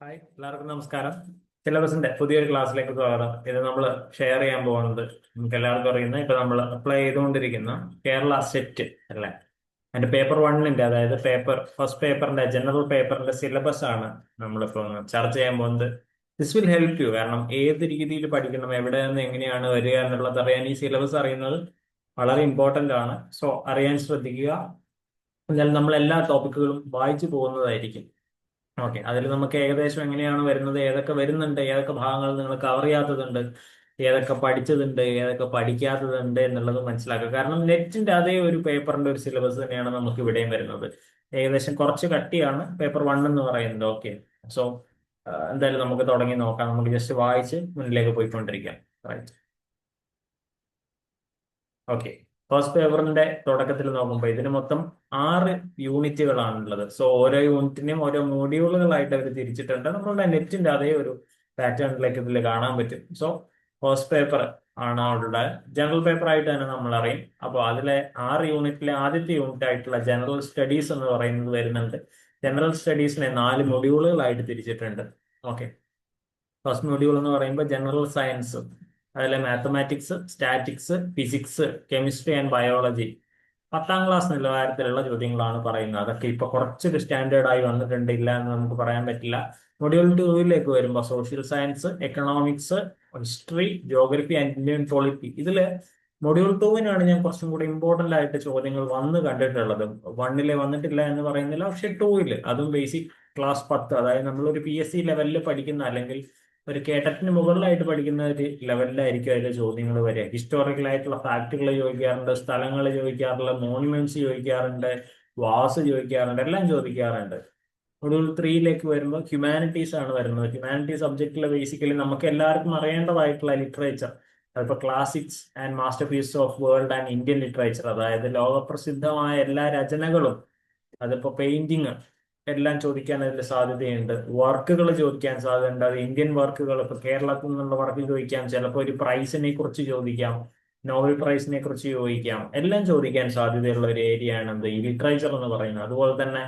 Hi, എല്ലാവർക്കും നമസ്കാരം. സിലബസിന്റെ പുതിയൊരു ക്ലാസ്സിലേക്ക് സ്വാഗതം. ഇത് നമ്മൾ ഷെയർ ചെയ്യാൻ പോകുന്നത് നമുക്ക് എല്ലാവർക്കും അറിയുന്ന ഇപ്പൊ നമ്മൾ അപ്ലൈ ചെയ്തുകൊണ്ടിരിക്കുന്ന കേരള സെറ്റ് അല്ലേ, അതിന്റെ പേപ്പർ വണ്ണിന്റെ, അതായത് ഫസ്റ്റ് പേപ്പറിന്റെ ജനറൽ പേപ്പറിന്റെ സിലബസ് ആണ് നമ്മളിപ്പോ ഒന്ന് ചർച്ച ചെയ്യാൻ പോകുന്നത്. This will help you. കാരണം ഏത് രീതിയിൽ പഠിക്കണം, എവിടെ നിന്ന് എങ്ങനെയാണ് വരിക എന്നുള്ളത് അറിയാൻ ഈ സിലബസ് അറിയുന്നത് വളരെ ഇമ്പോർട്ടന്റ് ആണ്. സോ അറിയാൻ ശ്രദ്ധിക്കുക. എന്നാൽ നമ്മൾ എല്ലാ ടോപ്പിക്കുകളും വായിച്ചു പോകുന്നതായിരിക്കും. ഓക്കെ, അതിൽ നമുക്ക് ഏകദേശം എങ്ങനെയാണ് വരുന്നത്, ഏതൊക്കെ വരുന്നുണ്ട്, ഏതൊക്കെ ഭാഗങ്ങൾ നിങ്ങൾ കവർ ചെയ്യാത്തതുണ്ട്, ഏതൊക്കെ പഠിച്ചതുണ്ട്, ഏതൊക്കെ പഠിക്കാത്തതുണ്ട് എന്നുള്ളത് മനസ്സിലാക്കുക. കാരണം നെറ്റിന്റെ അതേ ഒരു പേപ്പറിന്റെ ഒരു സിലബസ് തന്നെയാണ് നമുക്ക് ഇവിടെയും വരുന്നത്. ഏകദേശം കുറച്ച് കട്ടിയാണ് പേപ്പർ വൺ എന്ന് പറയുന്നത്. ഓക്കെ, സോ എന്തായാലും നമുക്ക് തുടങ്ങി നോക്കാം. നമുക്ക് ജസ്റ്റ് വായിച്ച് മുന്നിലേക്ക് പോയിക്കൊണ്ടിരിക്കാം. റൈറ്റ്. ഓക്കെ, ഫസ്റ്റ് പേപ്പറിന്റെ തുടക്കത്തിൽ നോക്കുമ്പോൾ ഇതിന് മൊത്തം 6 യൂണിറ്റുകളാണുള്ളത്. സോ ഓരോ യൂണിറ്റിനെയും ഓരോ മോഡ്യൂളുകളായിട്ട് അവർ തിരിച്ചിട്ടുണ്ട്. നമ്മളുടെ നെറ്റിന്റെ അതേ ഒരു പാറ്റേണിലേക്ക് ഇതിൽ കാണാൻ പറ്റും. സോ ഫസ്റ്റ് പേപ്പർ ആണ് അവരുടെ ജനറൽ പേപ്പർ ആയിട്ട് തന്നെ നമ്മൾ അറിയും. അപ്പോൾ അതിലെ 6 യൂണിറ്റിലെ ആദ്യത്തെ യൂണിറ്റ് ആയിട്ടുള്ള ജനറൽ സ്റ്റഡീസ് എന്ന് പറയുന്നത് വരുന്നുണ്ട്. ജനറൽ സ്റ്റഡീസിനെ 4 മൊഡ്യൂളുകളായിട്ട് തിരിച്ചിട്ടുണ്ട്. ഓക്കെ, ഫസ്റ്റ് മൊഡ്യൂൾ എന്ന് പറയുമ്പോൾ ജനറൽ സയൻസ്, അതിലെ mathematics, statics, physics, chemistry and biology. 10ാം class നിലവാരത്തിലുള്ള ചോദ്യങ്ങളാണ് പറയുന്നത്. അതൊക്കെ ഇപ്പൊ കുറച്ചൊരു സ്റ്റാൻഡേർഡ് ആയി വന്നിട്ടുണ്ട്, ഇല്ല എന്ന് നമുക്ക് പറയാൻ പറ്റില്ല. മൊഡ്യൂൾ 2ലേക്ക് വരുമ്പോൾ social science, economics, history, geography and Indian polity. ഇതില് മൊഡ്യൂൾ 2വിനാണ് ഞാൻ കുറച്ചും കൂടി ഇമ്പോർട്ടന്റ് ആയിട്ട് ചോദ്യങ്ങൾ വന്ന് കണ്ടിട്ടുള്ളത്. വണ്ണിലെ വന്നിട്ടില്ല എന്ന് പറയുന്നില്ല, പക്ഷെ 2വില്, അതും ബേസിക് ക്ലാസ് 10, അതായത് നമ്മളൊരു PSC ലെവലിൽ പഠിക്കുന്ന അല്ലെങ്കിൽ ഒരു കേട്ടറ്റിന് മുകളിലായിട്ട് പഠിക്കുന്ന ഒരു ലെവലിലായിരിക്കും അതിലെ ചോദ്യങ്ങൾ വരിക. ഹിസ്റ്റോറിക്കൽ ആയിട്ടുള്ള ഫാക്ടുകൾ ചോദിക്കാറുണ്ട്, സ്ഥലങ്ങൾ ചോദിക്കാറുണ്ട്, മോണുമെന്റ്സ് ചോദിക്കാറുണ്ട്, വാസ് ചോദിക്കാറുണ്ട്, എല്ലാം ചോദിക്കാറുണ്ട്. മൊഡ്യൂൾ 3ലേക്ക് വരുമ്പോൾ ഹ്യൂമാനിറ്റീസ് ആണ് വരുന്നത്. ഹ്യൂമാനിറ്റീസ് സബ്ജക്റ്റിൽ ബേസിക്കലി നമുക്ക് എല്ലാവർക്കും അറിയേണ്ടതായിട്ടുള്ള ലിറ്ററേച്ചർ, അതിപ്പോൾ classics and masterpiece of world and Indian literature, അതായത് ലോകപ്രസിദ്ധമായ എല്ലാ രചനകളും, അതിപ്പോ പെയിന്റിങ് എല്ലാം ചോദിക്കാൻ അതിൽ സാധ്യതയുണ്ട്. വർക്കുകൾ ചോദിക്കാൻ സാധ്യതയുണ്ട്. അത് ഇന്ത്യൻ വർക്കുകൾ, ഇപ്പൊ കേരളത്തിൽ നിന്നുള്ള വർക്ക് ചോദിക്കാം. ചിലപ്പോൾ ഒരു പ്രൈസിനെ കുറിച്ച് ചോദിക്കാം, നോബൽ പ്രൈസിനെ കുറിച്ച് ചോദിക്കാം. എല്ലാം ചോദിക്കാൻ സാധ്യതയുള്ള ഒരു ഏരിയ ആണ് എന്ത്, ഈ ലിറ്ററേച്ചർ എന്ന് പറയുന്നത്. അതുപോലെ തന്നെ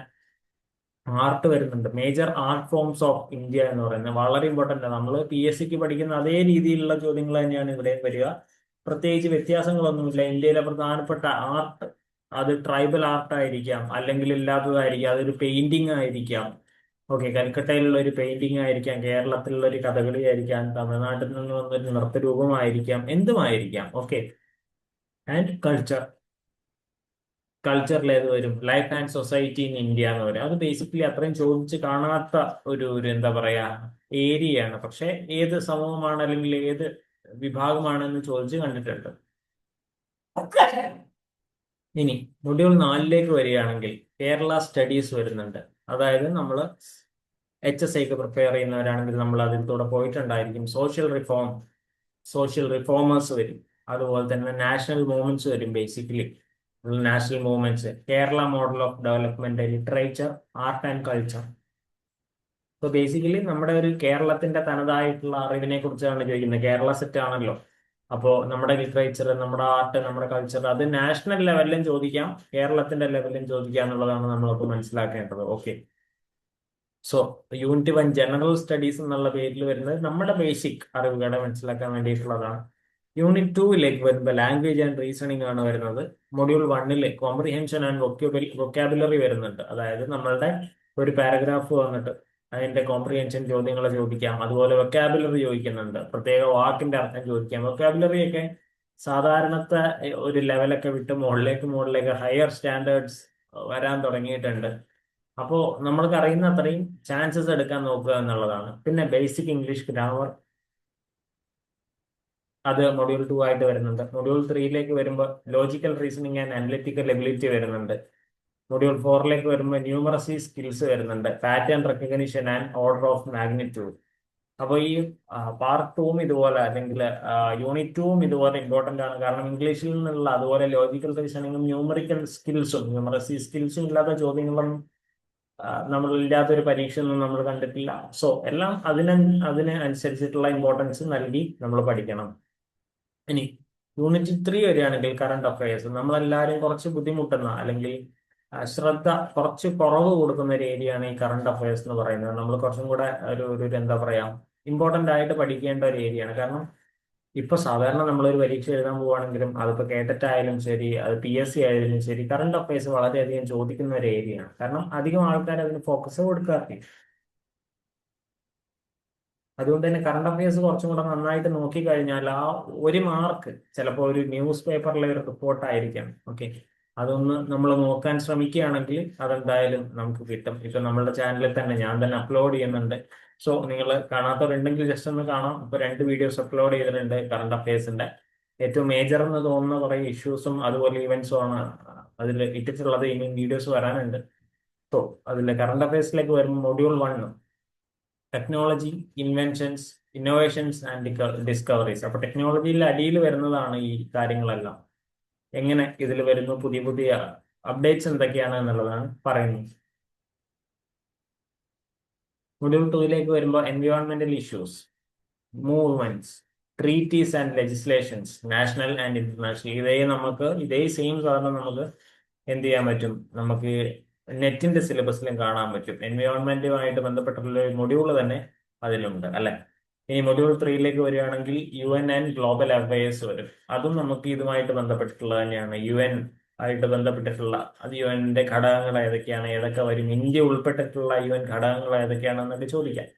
ആർട്ട് വരുന്നുണ്ട്. Major art forms of India എന്ന് പറയുന്നത് വളരെ ഇമ്പോർട്ടന്റ് ആണ്. നമ്മൾ PSCക്ക് പഠിക്കുന്ന അതേ രീതിയിലുള്ള ചോദ്യങ്ങൾ തന്നെയാണ് ഇവിടെ വരിക. പ്രത്യേകിച്ച് വ്യത്യാസങ്ങളൊന്നുമില്ല. ഇന്ത്യയിലെ പ്രധാനപ്പെട്ട ആർട്ട്, അത് ട്രൈബൽ ആർട്ട് ആയിരിക്കാം, അല്ലെങ്കിൽ ഇല്ലാത്തതായിരിക്കാം, അതൊരു പെയിന്റിംഗ് ആയിരിക്കാം. ഓക്കെ, കൽക്കട്ടയിലുള്ള ഒരു പെയിന്റിംഗ് ആയിരിക്കാം, കേരളത്തിലുള്ള ഒരു കഥകളി ആയിരിക്കാം, തമിഴ്നാട്ടിൽ നിന്ന് വന്നൊരു നൃത്തരൂപമായിരിക്കാം, എന്തുമായിരിക്കാം. ഓക്കെ, ആൻഡ് കൾച്ചറിൽ ഏത് വരും, life and society in India എന്ന് പറയും. അത് ബേസിക്കലി അത്രയും ചോദിച്ച് കാണാത്ത ഒരു എന്താ പറയാ ഏരിയയാണ്. പക്ഷെ ഏത് സമൂഹമാണ് അല്ലെങ്കിൽ ഏത് വിഭാഗമാണെന്ന് ചോദിച്ച് കണ്ടിട്ടുണ്ട്. ഇനി മൊഡ്യൂൾ 4ലേക്ക് വരികയാണെങ്കിൽ കേരള സ്റ്റഡീസ് വരുന്നുണ്ട്. അതായത് നമ്മൾ HSIക്ക് പ്രിപ്പയർ ചെയ്യുന്നവരാണെങ്കിൽ നമ്മൾ അതിലൂടെ പോയിട്ടുണ്ടായിരിക്കും. സോഷ്യൽ റിഫോമേഴ്സ് വരും. അതുപോലെ തന്നെ നാഷണൽ മൂവ്മെന്റ്സ് വരും. Basically national movements, Kerala model of development, literature, art and culture. ഇപ്പൊ ബേസിക്കലി നമ്മുടെ ഒരു കേരളത്തിന്റെ തനതായിട്ടുള്ള അറിവിനെ കുറിച്ചാണ് ചോദിക്കുന്നത്. കേരള സെറ്റ് ആണല്ലോ. അപ്പോൾ നമ്മുടെ ലിറ്ററേച്ചർ, നമ്മുടെ ആർട്ട്, നമ്മുടെ കൾച്ചർ, അത് നാഷണൽ ലെവലിലും ചോദിക്കാം, കേരളത്തിന്റെ ലെവലിലും ചോദിക്കാം എന്നുള്ളതാണ് നമ്മളൊക്കെ മനസ്സിലാക്കേണ്ടത്. Okay, so unit 1 general studies എന്നുള്ള പേരിൽ വരുന്നത് നമ്മുടെ ബേസിക് അറിവുകളെ മനസ്സിലാക്കാൻ വേണ്ടിയിട്ടുള്ളതാണ്. യൂണിറ്റ് 2ലേക്ക് വരുമ്പോൾ ലാംഗ്വേജ് ആൻഡ് റീസണിംഗ് ആണ് വരുന്നത്. മൊഡ്യൂൾ 1 കോംപ്രിഹെൻഷൻ ആൻഡ് വൊക്കാബുലറി വരുന്നുണ്ട്. അതായത് നമ്മളുടെ ഒരു പാരഗ്രാഫ് വന്നിട്ട് അതിന്റെ കോംപ്രിഹെൻഷൻ ചോദ്യങ്ങൾ ചോദിക്കാം. അതുപോലെ വൊക്കാബുലറി ചോദിക്കുന്നുണ്ട്, പ്രത്യേക വാക്കിന്റെ അർത്ഥം ചോദിക്കാം. വൊക്കാബുലറി ഒക്കെ സാധാരണത്തെ ഒരു ലെവലൊക്കെ വിട്ട് മുകളിലേക്ക് ഹയർ സ്റ്റാൻഡേർഡ്സ് വരാൻ തുടങ്ങിയിട്ടുണ്ട്. അപ്പോൾ നമ്മൾക്ക് അറിയുന്ന അത്രയും ചാൻസസ് എടുക്കാൻ നോക്കുക എന്നുള്ളതാണ്. പിന്നെ ബേസിക് ഇംഗ്ലീഷ് ഗ്രാമർ, അത് മൊഡ്യൂൾ 2 ആയിട്ട് വരുന്നുണ്ട്. മൊഡ്യൂൾ 3ലേക്ക് വരുമ്പോൾ logical reasoning and analytical ability വരുന്നുണ്ട്. മൊഡ്യൂൾ 4ലേക്ക് വരുമ്പോൾ ന്യൂമറസി സ്കിൽസ് വരുന്നുണ്ട്, pattern recognition and order of magnitude. അപ്പോൾ ഈ പാർട്ട് 2 ഇതുപോലെ, അല്ലെങ്കിൽ യൂണിറ്റ് 2 ഇതുപോലെ ഇമ്പോർട്ടന്റ് ആണ്. കാരണം ഇംഗ്ലീഷിൽ നിന്നുള്ള അതുപോലെ ലോജിക്കൽ റീസണിങ്ങും ന്യൂമറിക്കൽ സ്കിൽസും ന്യൂമറസി സ്കിൽസും ഇല്ലാത്ത ചോദ്യങ്ങളും നമ്മളില്ലാത്തൊരു പരീക്ഷയൊന്നും നമ്മൾ കണ്ടിട്ടില്ല. സോ എല്ലാം അതിന് അനുസരിച്ചിട്ടുള്ള ഇമ്പോർട്ടൻസ് നൽകി നമ്മൾ പഠിക്കണം. ഇനി യൂണിറ്റ് 3 വരികയാണെങ്കിൽ കറണ്ട് അഫയേഴ്സ്, നമ്മളെല്ലാവരും കുറച്ച് ബുദ്ധിമുട്ടുന്ന അല്ലെങ്കിൽ ശ്രദ്ധ കുറച്ച് കുറവ് കൊടുക്കുന്ന ഒരു ഏരിയയാണ് ഈ കറണ്ട് അഫയേഴ്സ് എന്ന് പറയുന്നത്. നമ്മൾ കുറച്ചും കൂടെ ഒരു എന്താ പറയാ, ഇമ്പോർട്ടന്റ് ആയിട്ട് പഠിക്കേണ്ട ഒരു ഏരിയയാണ്. കാരണം ഇപ്പൊ സാധാരണ നമ്മളൊരു പരീക്ഷ എഴുതാൻ പോവുകയാണെങ്കിലും അതിപ്പോ കേട്ടറ്റ് ആയാലും ശരി, അത് PSC ആയാലും ശരി, കറണ്ട് അഫയേഴ്സ് വളരെയധികം ചോദിക്കുന്ന ഒരു ഏരിയയാണ്. കാരണം അധികം ആൾക്കാർ അതിന് ഫോക്കസ് കൊടുക്കാറില്ല. അതുകൊണ്ട് തന്നെ കറണ്ട് അഫയേഴ്സ് കുറച്ചും കൂടെ നന്നായിട്ട് നോക്കിക്കഴിഞ്ഞാൽ ആ ഒരു മാർക്ക് ചിലപ്പോൾ ഒരു ന്യൂസ് പേപ്പറിലെ ഒരു റിപ്പോർട്ട് ആയിരിക്കാം. ഓക്കെ, അതൊന്ന് നമ്മൾ നോക്കാൻ ശ്രമിക്കുകയാണെങ്കിൽ അതെന്തായാലും നമുക്ക് കിട്ടും. ഇപ്പൊ നമ്മളുടെ ചാനലിൽ തന്നെ ഞാൻ തന്നെ അപ്ലോഡ് ചെയ്യുന്നുണ്ട്. സോ നിങ്ങൾ കാണാത്തവരുണ്ടെങ്കിൽ ജസ്റ്റ് ഒന്ന് കാണാം. ഇപ്പൊ 2 വീഡിയോസ് അപ്ലോഡ് ചെയ്തിട്ടുണ്ട് കറണ്ട് അഫയേഴ്സിന്റെ. ഏറ്റവും മേജർ എന്ന് തോന്നുന്ന കുറെ ഇഷ്യൂസും അതുപോലെ ഇവന്റ്സും ആണ് അതിൽ ഇട്ടിട്ടുള്ളത്. ഇനി വീഡിയോസ് വരാനുണ്ട്. സോ അതിൽ കറണ്ട് അഫയേഴ്സിലേക്ക് വരുമ്പോൾ module 1 technology, inventions, innovations and discoveries. അപ്പൊ ടെക്നോളജിയിൽ അടിയിൽ വരുന്നതാണ് ഈ കാര്യങ്ങളെല്ലാം. എങ്ങനെ ഇതിൽ വരുന്നു, പുതിയ പുതിയ അപ്ഡേറ്റ്സ് എന്തൊക്കെയാണ് എന്നുള്ളതാണ് പറയുന്നത്. മൊഡ്യൂൾ 2 വരുമ്പോൾ എൻവയോൺമെന്റൽ issues, movements, treaties and legislations, national and international. ഇതേ സെയിം സാധനം നമുക്ക് എന്ത് ചെയ്യാൻ പറ്റും, നമുക്ക് നെറ്റിന്റെ സിലബസിലും കാണാൻ പറ്റും. എൻവയോൺമെന്റുമായിട്ട് ബന്ധപ്പെട്ടുള്ള ഒരു മൊഡ്യൂൾ തന്നെ അതിലുണ്ട് അല്ലെ. ഇനി മൊഡ്യൂൾ 3 വരികയാണെങ്കിൽ UN ആൻഡ് ഗ്ലോബൽ അഫയേഴ്സ് വരും. അതും നമുക്ക് ഇതുമായിട്ട് ബന്ധപ്പെട്ടിട്ടുള്ളത് തന്നെയാണ്. UN ആയിട്ട് ബന്ധപ്പെട്ടിട്ടുള്ള അത് UN ഘടകങ്ങൾ ഏതൊക്കെയാണ്, ഏതൊക്കെ വരും, ഇന്ത്യ ഉൾപ്പെട്ടിട്ടുള്ള UN ഘടകങ്ങൾ ഏതൊക്കെയാണെന്നൊക്കെ ചോദിക്കാം.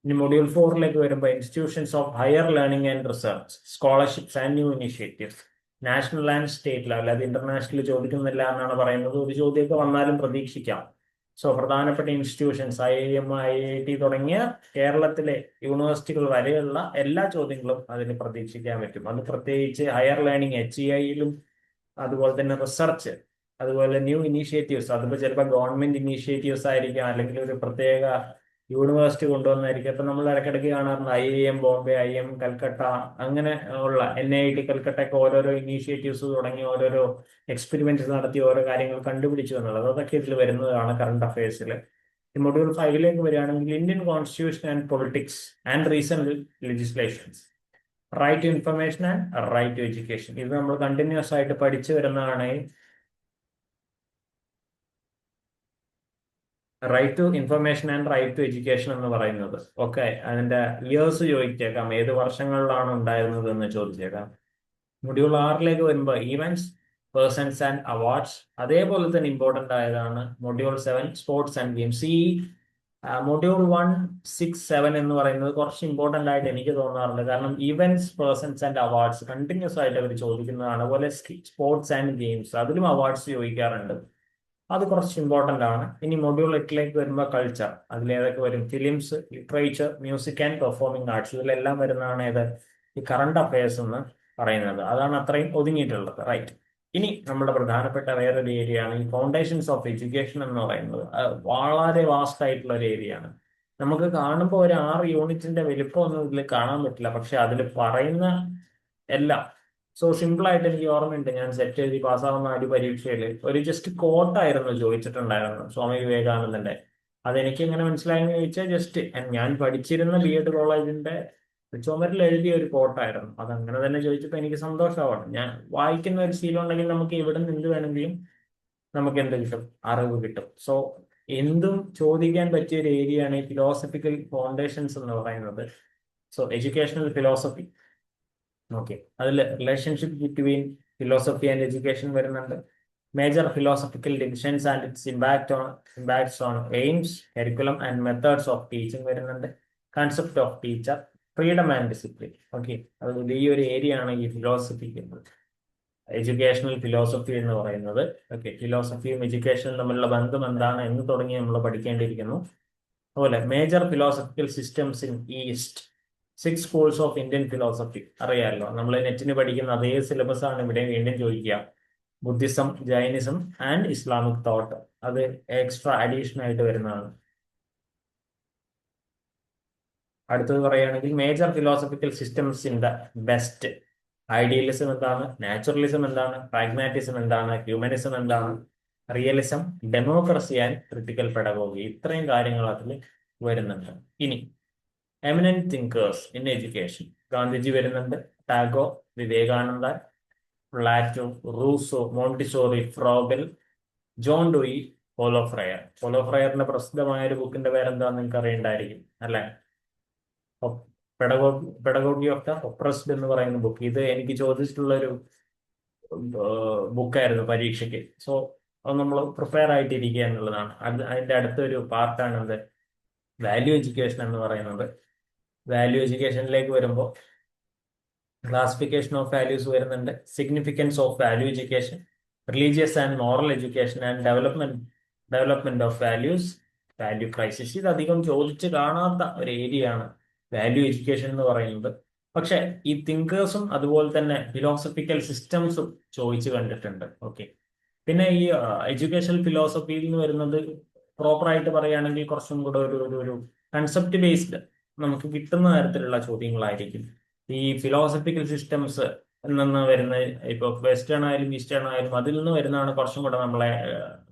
ഇനി മൊഡ്യൂൾ 4 വരുമ്പോൾ institutions of higher learning and research, scholarships and new initiatives, national and state level. അത് ഇന്റർനാഷണൽ ചോദിക്കുന്നില്ല എന്നാണ് പറയുന്നത്. ഒരു ചോദ്യമൊക്കെ വന്നാലും പ്രതീക്ഷിക്കാം. സോ പ്രധാനപ്പെട്ട ഇൻസ്റ്റിറ്റ്യൂഷൻസ് IIM, IIT തുടങ്ങിയ കേരളത്തിലെ യൂണിവേഴ്സിറ്റികൾ വരെയുള്ള എല്ലാ ചോദ്യങ്ങളും അതിന് പ്രതീക്ഷിക്കാൻ പറ്റും. അത് പ്രത്യേകിച്ച് ഹയർ ലേണിംഗ് HEIയിലും അതുപോലെ തന്നെ റിസർച്ച്, അതുപോലെ ന്യൂ ഇനീഷ്യേറ്റീവ്സ്. അതിപ്പോ ചിലപ്പോൾ ഗവൺമെന്റ് ഇനീഷ്യേറ്റീവ്സ് ആയിരിക്കാം, അല്ലെങ്കിൽ ഒരു പ്രത്യേക യൂണിവേഴ്സിറ്റി കൊണ്ടുവന്നായിരിക്കും. അപ്പൊ നമ്മൾ ഇടയ്ക്കിടയ്ക്ക് കാണാറുണ്ട് IIM ബോംബെ, IIM കൽക്കട്ട, അങ്ങനെ ഉള്ള NIT കൽക്കട്ടയൊക്കെ ഓരോരോ ഇനീഷ്യേറ്റീവ്സ് തുടങ്ങി ഓരോരോ എക്സ്പെരിമെന്റ്സ് നടത്തി ഓരോ കാര്യങ്ങൾ കണ്ടുപിടിച്ചു എന്നുള്ളത്. അതൊക്കെ ഇതിൽ വരുന്നതാണ് കറണ്ട് അഫയേഴ്സിൽ. മൊഡ്യൂൾ 5 വരികയാണെങ്കിൽ Indian constitution and politics and recent legislations, right to information and right to education. ഇത് നമ്മൾ കണ്ടിന്യൂസ് ആയിട്ട് പഠിച്ചു വരുന്നതാണ്. Right to information and right to education എന്ന് പറയുന്നത്. ഓക്കെ, അതിന്റെ ഇയേഴ്സ് ചോദിച്ചേക്കാം, ഏത് വർഷങ്ങളിലാണ് ഉണ്ടായിരുന്നത് എന്ന് ചോദിച്ചേക്കാം. മൊഡ്യൂൾ 6 വരുമ്പോൾ ഈവൻറ്റ്സ്, പേഴ്സൺസ് ആൻഡ് അവാർഡ്സ്. അതേപോലെ തന്നെ ഇമ്പോർട്ടന്റ് ആയതാണ് മൊഡ്യൂൾ 7 സ്പോർട്സ് ആൻഡ് ഗെയിംസ്. ഈ മൊഡ്യൂൾ 1, 6, 7 എന്ന് പറയുന്നത് കുറച്ച് ഇമ്പോർട്ടന്റ് ആയിട്ട് എനിക്ക് തോന്നാറുണ്ട്. കാരണം events, persons and awards continuous ആയിട്ട് അവർ ചോദിക്കുന്നതാണ്. അതുപോലെ സ്പോർട്സ് ആൻഡ് ഗെയിംസ്, അതിലും അവാർഡ്സ് ചോദിക്കാറുണ്ട്. അത് കുറച്ച് ഇമ്പോർട്ടന്റ് ആണ്. ഇനി മൊഡ്യൂൾ 8 വരുമ്പോൾ കൾച്ചർ. അതിലേതൊക്കെ വരും, films, literature, music and performing arts. ഇതിലെല്ലാം വരുന്നതാണ് ഏത്, ഈ കറണ്ട് അഫയേഴ്സ് എന്ന് പറയുന്നത്. അതാണ് അത്രയും ഒതുങ്ങിയിട്ടുള്ളത്. റൈറ്റ്. ഇനി നമ്മുടെ പ്രധാനപ്പെട്ട വേറൊരു ഏരിയ ആണ് ഈ ഫൗണ്ടേഷൻസ് ഓഫ് എഡ്യൂക്കേഷൻ എന്ന് പറയുന്നത്. വളരെ വാസ്റ്റ് ആയിട്ടുള്ള ഒരു ഏരിയ ആണ്. നമുക്ക് കാണുമ്പോൾ ഒരു 6 യൂണിറ്റിന്റെ വലിപ്പമൊന്നും ഇതിൽ കാണാൻ പറ്റില്ല, പക്ഷെ അതിൽ പറയുന്ന എല്ലാം സോ സിമ്പിൾ ആയിട്ട് എനിക്ക് ഓർമ്മയുണ്ട്. ഞാൻ സെറ്റ് എഴുതി പാസ്സാവുന്ന ഒരു പരീക്ഷയിൽ ഒരു ജസ്റ്റ് കോട്ടായിരുന്നു ചോദിച്ചിട്ടുണ്ടായിരുന്നു, സ്വാമി വിവേകാനന്ദന്റെ. അതെനിക്ക് എങ്ങനെ മനസ്സിലായെന്ന് ചോദിച്ചാൽ ജസ്റ്റ് ഞാൻ പഠിച്ചിരുന്ന BEd കോളേജിന്റെ ചുമരിൽ എഴുതിയ ഒരു കോട്ടായിരുന്നു. അതങ്ങനെ തന്നെ ചോദിച്ചപ്പോൾ എനിക്ക് സന്തോഷമാണ്. ഞാൻ വായിക്കുന്ന ഒരു ശീലം ഉണ്ടെങ്കിൽ നമുക്ക് ഇവിടെ നിന്ന് എന്ത് വേണമെങ്കിലും നമുക്ക് എന്ത് കിട്ടും, അറിവ് കിട്ടും. സോ എന്തും ചോദിക്കാൻ പറ്റിയ ഒരു ഏരിയയാണ് ഈ ഫിലോസഫിക്കൽ ഫൗണ്ടേഷൻസ് എന്ന് പറയുന്നത്. So educational philosophy. ഓക്കെ, അതിൽ relationship between philosophy and education വരുന്നുണ്ട്. Major philosophical divisions and its impacts on aims, curriculum and methods of teaching വരുന്നുണ്ട്. Concept of teacher, freedom and discipline. Okay, അതുകൊണ്ട് ഈ ഒരു area ആണ് ഈ ഫിലോസഫിക്ക്, എഡ്യൂക്കേഷണൽ ഫിലോസഫി എന്ന് പറയുന്നത്. ഓക്കെ, ഫിലോസഫിയും എഡ്യൂക്കേഷനും തമ്മിലുള്ള ബന്ധം എന്താണ് എന്ന് തുടങ്ങി നമ്മൾ പഠിക്കേണ്ടിയിരിക്കുന്നു. അതുപോലെ major philosophical systems in east, 6 schools of Indian philosophy. അറിയാമല്ലോ, നമ്മൾ നെറ്റിന് പഠിക്കുന്ന അതേ സിലബസ് ആണ് ഇവിടെ വീണ്ടും ചോദിക്കുക. Buddhism, Jainism and Islamic thought. അത് എക്സ്ട്രാ അഡീഷൻ ആയിട്ട് വരുന്നതാണ്. അടുത്തത് പറയുകയാണെങ്കിൽ major philosophical systems in the west. Idealism എന്താണ്, നാച്ചുറലിസം എന്താണ്, പ്രാഗ്മാറ്റിസം എന്താണ്, ഹ്യൂമനിസം എന്താണ്, realism, democracy and critical pedagogy. ഇത്രയും കാര്യങ്ങൾ അതിൽ വരുന്നുണ്ട്. ഇനി eminent thinkers in education. Gandhiji വരുന്നുണ്ട്, Tagore, Vivekananda, Plato, Rousseau, Montessori, Froebel, John Dewey Paulo Freire. Paulo ഫ്രയറിന്റെ പ്രസിദ്ധമായ ഒരു ബുക്കിന്റെ പേരെന്താന്ന് നിങ്ങൾക്ക് അറിയണ്ടായിരിക്കും അല്ലെ? പെഡഗോഗി ഓഫ് ദ ഒപ്രസ്ഡ് എന്ന് പറയുന്ന ബുക്ക്. ഇത് എനിക്ക് ചോദിച്ചിട്ടുള്ള ഒരു ബുക്കായിരുന്നു പരീക്ഷയ്ക്ക്. സോ അത് നമ്മൾ പ്രിപ്പയർ ആയിട്ടിരിക്കുക എന്നുള്ളതാണ്. അതിന്റെ അടുത്തൊരു പാർട്ടാണ് ഇത് വാല്യൂ എഡ്യൂക്കേഷൻ എന്ന് പറയുന്നത്. വാല്യൂ എഡ്യൂക്കേഷനിലേക്ക് വരുമ്പോൾ ക്ലാസിഫിക്കേഷൻ ഓഫ് വാല്യൂസ് വരുന്നുണ്ട്, significance of value education, religious and moral education and development of values, value crisis. ഇത് അധികം ചോദിച്ച് കാണാത്ത ഒരു ഏരിയ ആണ് വാല്യൂ എഡ്യൂക്കേഷൻ എന്ന് പറയുന്നത്. പക്ഷെ ഈ തിങ്കേഴ്സും അതുപോലെ തന്നെ ഫിലോസഫിക്കൽ സിസ്റ്റംസും ചോദിച്ചു കണ്ടിട്ടുണ്ട്. ഓക്കെ, പിന്നെ ഈ എഡ്യൂക്കേഷൻ ഫിലോസഫിയിൽ നിന്ന് വരുന്നത് പ്രോപ്പറായിട്ട് പറയുകയാണെങ്കിൽ കുറച്ചും കൂടെ ഒരു കൺസെപ്റ്റ് ബേസ്ഡ് നമുക്ക് കിട്ടുന്ന തരത്തിലുള്ള ചോദ്യങ്ങളായിരിക്കും. ഈ ഫിലോസഫിക്കൽ സിസ്റ്റംസ് നിന്ന് വരുന്ന ഇപ്പൊ വെസ്റ്റേൺ ആയാലും ഈസ്റ്റേൺ ആയാലും അതിൽ നിന്ന് വരുന്നതാണ് കുറച്ചും കൂടെ നമ്മളെ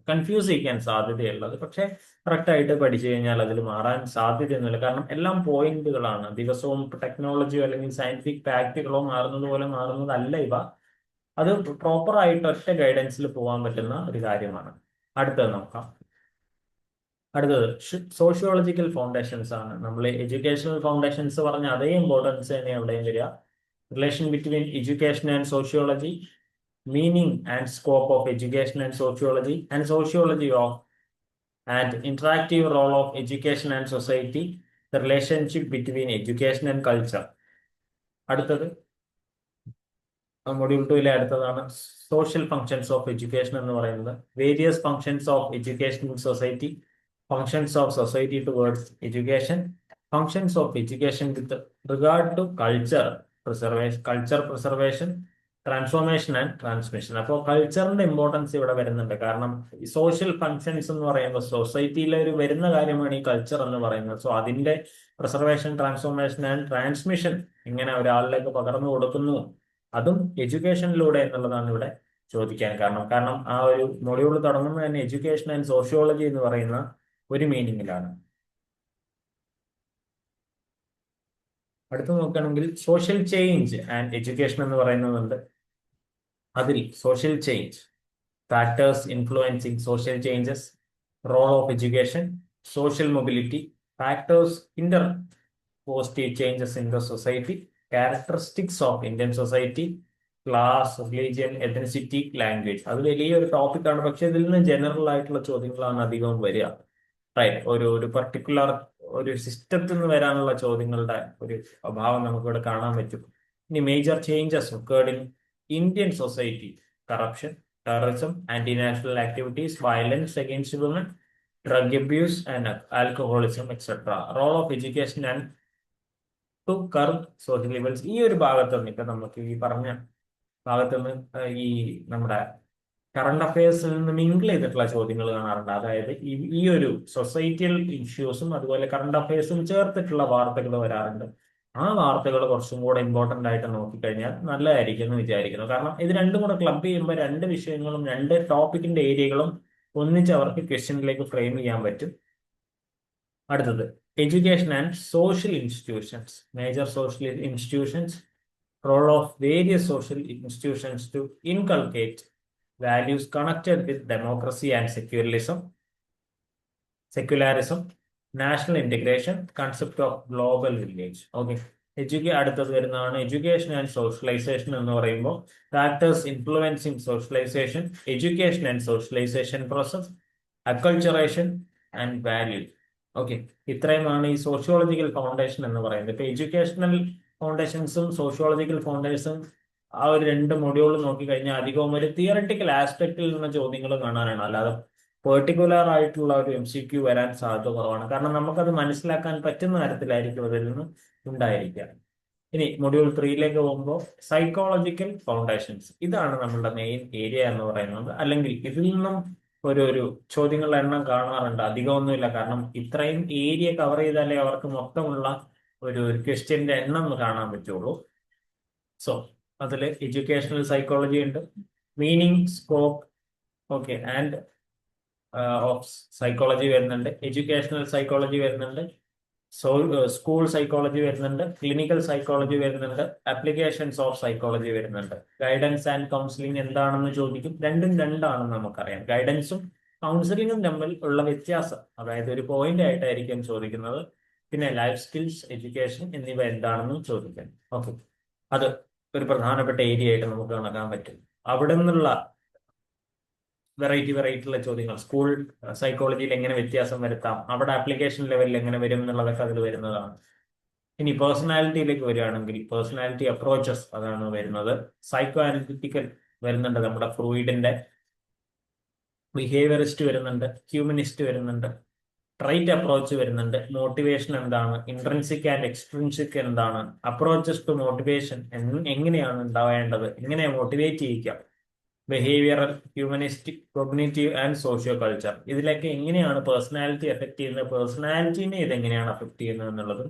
കൺഫ്യൂസ് ചെയ്യിക്കാൻ സാധ്യതയുള്ളത്. പക്ഷെ കറക്റ്റ് ആയിട്ട് പഠിച്ചു കഴിഞ്ഞാൽ അതിൽ മാറാൻ സാധ്യതയൊന്നുമില്ല. കാരണം എല്ലാം പോയിന്റുകളാണ്. ദിവസവും ടെക്നോളജിയോ അല്ലെങ്കിൽ സയന്റിഫിക് ഫാക്റ്റുകളോ മാറുന്നത് പോലെ മാറുന്നതല്ല ഇവ. അത് പ്രോപ്പർ ആയിട്ട് ഒറ്റ ഗൈഡൻസിൽ പോകാൻ പറ്റുന്ന ഒരു കാര്യമാണ്. അടുത്തത് നോക്കാം. അടുത്തത് സോഷ്യോളജിക്കൽ ഫൗണ്ടേഷൻസ് ആണ്. നമ്മൾ എഡ്യൂക്കേഷണൽ ഫൗണ്ടേഷൻസ് പറഞ്ഞ അതേ ഇമ്പോർട്ടൻസ് തന്നെ എവിടെയും വരിക. Relation between education and sociology, meaning and scope of education and sociology of and interactive role of education and society, the relationship between education and culture. അടുത്തത് module 2 അടുത്തതാണ് social functions of education എന്ന് പറയുന്നത്. Various functions of education in society, functions of society towards education, functions of education with regard to culture preservation, transformation and transmission. അപ്പോൾ കൾച്ചറിന്റെ importance ഇവിടെ വരുന്നുണ്ട്. കാരണം social functions എന്ന് പറയുമ്പോൾ സൊസൈറ്റിയിലെ ഒരു വരുന്ന കാര്യമാണ് ഈ കൾച്ചർ എന്ന് പറയുന്നത്. സോ അതിന്റെ പ്രിസർവേഷൻ, ട്രാൻസ്ഫോർമേഷൻ ആൻഡ് ട്രാൻസ്മിഷൻ ഇങ്ങനെ ഒരാളിലേക്ക് പകർന്നു കൊടുക്കുന്നു, അതും എഡ്യൂക്കേഷനിലൂടെ എന്നുള്ളതാണ് ഇവിടെ ചോദിക്കാൻ കാരണം ആ ഒരു മൊഡ്യൂൾ തുടങ്ങുന്നത് തന്നെ എഡ്യൂക്കേഷൻ ആൻഡ് സോഷ്യോളജി എന്ന് പറയുന്ന ഒരു മീനിങ്ങിലാണ്. അടുത്ത് നോക്കുകയാണെങ്കിൽ സോഷ്യൽ ചേഞ്ച് ആൻഡ് എഡ്യൂക്കേഷൻ എന്ന് പറയുന്നുണ്ട്. അതിൽ social change, factors influencing social changes, role of education, social mobility, factors inter positive changes in the society, characteristics of Indian society, class, religion, ethnicity, language. അത് വലിയൊരു ടോപ്പിക്കാണ്. പക്ഷെ ഇതിൽ നിന്ന് ജനറൽ ആയിട്ടുള്ള ചോദ്യങ്ങളാണ് അധികവും വരിക. റൈറ്റ്, ഒരു പർട്ടിക്കുലർ ഒരു സിസ്റ്റത്തിൽ നിന്ന് വരാനുള്ള ചോദ്യങ്ങളുടെ ഒരു അഭാവം നമുക്കിവിടെ കാണാൻ പറ്റും. ഇനി major changes occurred in Indian society, corruption, terrorism, anti national activities, violence against woman, drug abuse and alcoholism etcetera. Role of education and to curb social evils. ഈ ഒരു ഭാഗത്ത് നിന്ന് ഇപ്പൊ നമുക്ക് ഈ പറഞ്ഞ ഭാഗത്ത് നിന്ന് ഈ നമ്മുടെ കറണ്ട് അഫയേഴ്സിൽ നിന്ന് മിങ്കിൾ ചെയ്തിട്ടുള്ള ചോദ്യങ്ങൾ കാണാറുണ്ട്. അതായത് ഈ ഒരു സൊസൈറ്റിയൽ ഇഷ്യൂസും അതുപോലെ കറണ്ട് അഫയേഴ്സും ചേർത്തിട്ടുള്ള വാർത്തകൾ വരാറുണ്ട്. ആ വാർത്തകൾ കുറച്ചും കൂടെ ഇമ്പോർട്ടന്റ് ആയിട്ട് നോക്കിക്കഴിഞ്ഞാൽ നല്ലതായിരിക്കും എന്ന് വിചാരിക്കുന്നു. കാരണം ഇത് രണ്ടും കൂടെ ക്ലബ് ചെയ്യുമ്പോൾ രണ്ട് വിഷയങ്ങളും രണ്ട് ടോപ്പിക്കിന്റെ ഏരിയകളും ഒന്നിച്ച് അവർക്ക് ക്വസ്റ്റ്യനിലേക്ക് ഫ്രെയിം ചെയ്യാൻ പറ്റും. അടുത്തത് education and social institutions, major social institutions, role of various social institutions to inculcate values connected with democracy and secularism, national integration, concept of global village. Okay, അടുത്തത് വരുന്നതാണ് എഡ്യൂക്കേഷൻ ആൻഡ് സോഷ്യലൈസേഷൻ എന്ന് പറയുമ്പോൾ factors influencing socialization, education and socialization process, acculturation and value. Okay, ഇത്രയുമാണ് ഈ sociological foundation എന്ന് പറയുന്നത്. ഇപ്പൊ educational ഫൗണ്ടേഷൻസും sociological ഫൗണ്ടേഷൻസും ആ ഒരു രണ്ട് മൊഡ്യൂൾ നോക്കിക്കഴിഞ്ഞാൽ അധികവും ഒരു തിയറട്ടിക്കൽ ആസ്പെക്റ്റിൽ നിന്ന് ചോദ്യങ്ങൾ കാണാനാണ്. അല്ലാതെ പെർട്ടിക്കുലർ ആയിട്ടുള്ള ഒരു MCQ വരാൻ സാധ്യത കുറവാണ്. കാരണം നമുക്കത് മനസ്സിലാക്കാൻ പറ്റുന്ന തരത്തിലായിരിക്കും അതിൽ നിന്ന് ഉണ്ടായിരിക്കുക. ഇനി മൊഡ്യൂൾ 3 പോകുമ്പോൾ സൈക്കോളജിക്കൽ ഫൗണ്ടേഷൻസ്, ഇതാണ് നമ്മളുടെ മെയിൻ ഏരിയ എന്ന് പറയുന്നത്. അല്ലെങ്കിൽ ഇതിൽ നിന്നും ഒരു ചോദ്യങ്ങളുടെ എണ്ണം കാണാറുണ്ട്, അധികമൊന്നുമില്ല. കാരണം ഇത്രയും ഏരിയ കവർ ചെയ്താലേ അവർക്ക് മൊത്തമുള്ള ഒരു ക്വസ്റ്റ്യന്റെ എണ്ണം കാണാൻ പറ്റുള്ളൂ. സോ അതിൽ എഡ്യൂക്കേഷണൽ സൈക്കോളജി ഉണ്ട്, meaning, scope, okay, and of psychology വരുന്നുണ്ട്, എഡ്യൂക്കേഷണൽ സൈക്കോളജി വരുന്നുണ്ട്, സ്കൂൾ സൈക്കോളജി വരുന്നുണ്ട്, ക്ലിനിക്കൽ സൈക്കോളജി വരുന്നുണ്ട്, ആപ്ലിക്കേഷൻസ് ഓഫ് സൈക്കോളജി വരുന്നുണ്ട്. ഗൈഡൻസ് ആൻഡ് കൗൺസിലിംഗ് എന്താണെന്ന് ചോദിക്കും. രണ്ടും രണ്ടാണെന്ന് നമുക്കറിയാം. ഗൈഡൻസും കൗൺസിലിംഗും തമ്മിൽ ഉള്ള വ്യത്യാസം, അതായത് ഒരു പോയിന്റ് ആയിട്ടായിരിക്കും ചോദിക്കുന്നത്. പിന്നെ ലൈഫ് സ്കിൽസ്, എഡ്യൂക്കേഷൻ എന്നിവ എന്താണെന്നും ചോദിക്കാം. ഓക്കെ, അത് ഒരു പ്രധാനപ്പെട്ട ഏരിയ ആയിട്ട് നമുക്ക് കണക്കാൻ പറ്റും. അവിടെ നിന്നുള്ള വെറൈറ്റി ഉള്ള ചോദ്യങ്ങൾ, സ്കൂൾ സൈക്കോളജിയിൽ എങ്ങനെ വ്യത്യാസം വരുത്താം, അവിടെ ആപ്ലിക്കേഷൻ ലെവലിൽ എങ്ങനെ വരും എന്നുള്ളതൊക്കെ അതിൽ വരുന്നതാണ്. ഇനി പേഴ്സണാലിറ്റിയിലേക്ക് വരികയാണെങ്കിൽ പേഴ്സണാലിറ്റി അപ്രോച്ചസ് അതാണ് വരുന്നത്. സൈക്കോ അനലിറ്റിക്കൽ വരുന്നുണ്ട്, നമ്മുടെ ഫ്രൂയിഡിന്റെ. ബിഹേവിയറിസ്റ്റ് വരുന്നുണ്ട്, ഹ്യൂമനിസ്റ്റ് വരുന്നുണ്ട്, ട്രൈറ്റ് അപ്രോച്ച് വരുന്നുണ്ട്. മോട്ടിവേഷൻ എന്താണ്, ഇൻട്രൻസിക് ആൻഡ് എക്സ്ട്രിൻസിക് എന്താണ്, അപ്രോച്ചസ് ടു മോട്ടിവേഷൻ എങ്ങനെയാണ് ഉണ്ടാവേണ്ടത്, എങ്ങനെ മോട്ടിവേറ്റ് ചെയ്യിക്കാം, behavioural, humanistic, cognitive and socio culture. ഇതിലൊക്കെ എങ്ങനെയാണ് പേഴ്സണാലിറ്റി എഫക്ട് ചെയ്യുന്നത്, പേഴ്സണാലിറ്റിനെ ഇതെങ്ങനെയാണ് അഫക്ട് ചെയ്യുന്നത് എന്നുള്ളതും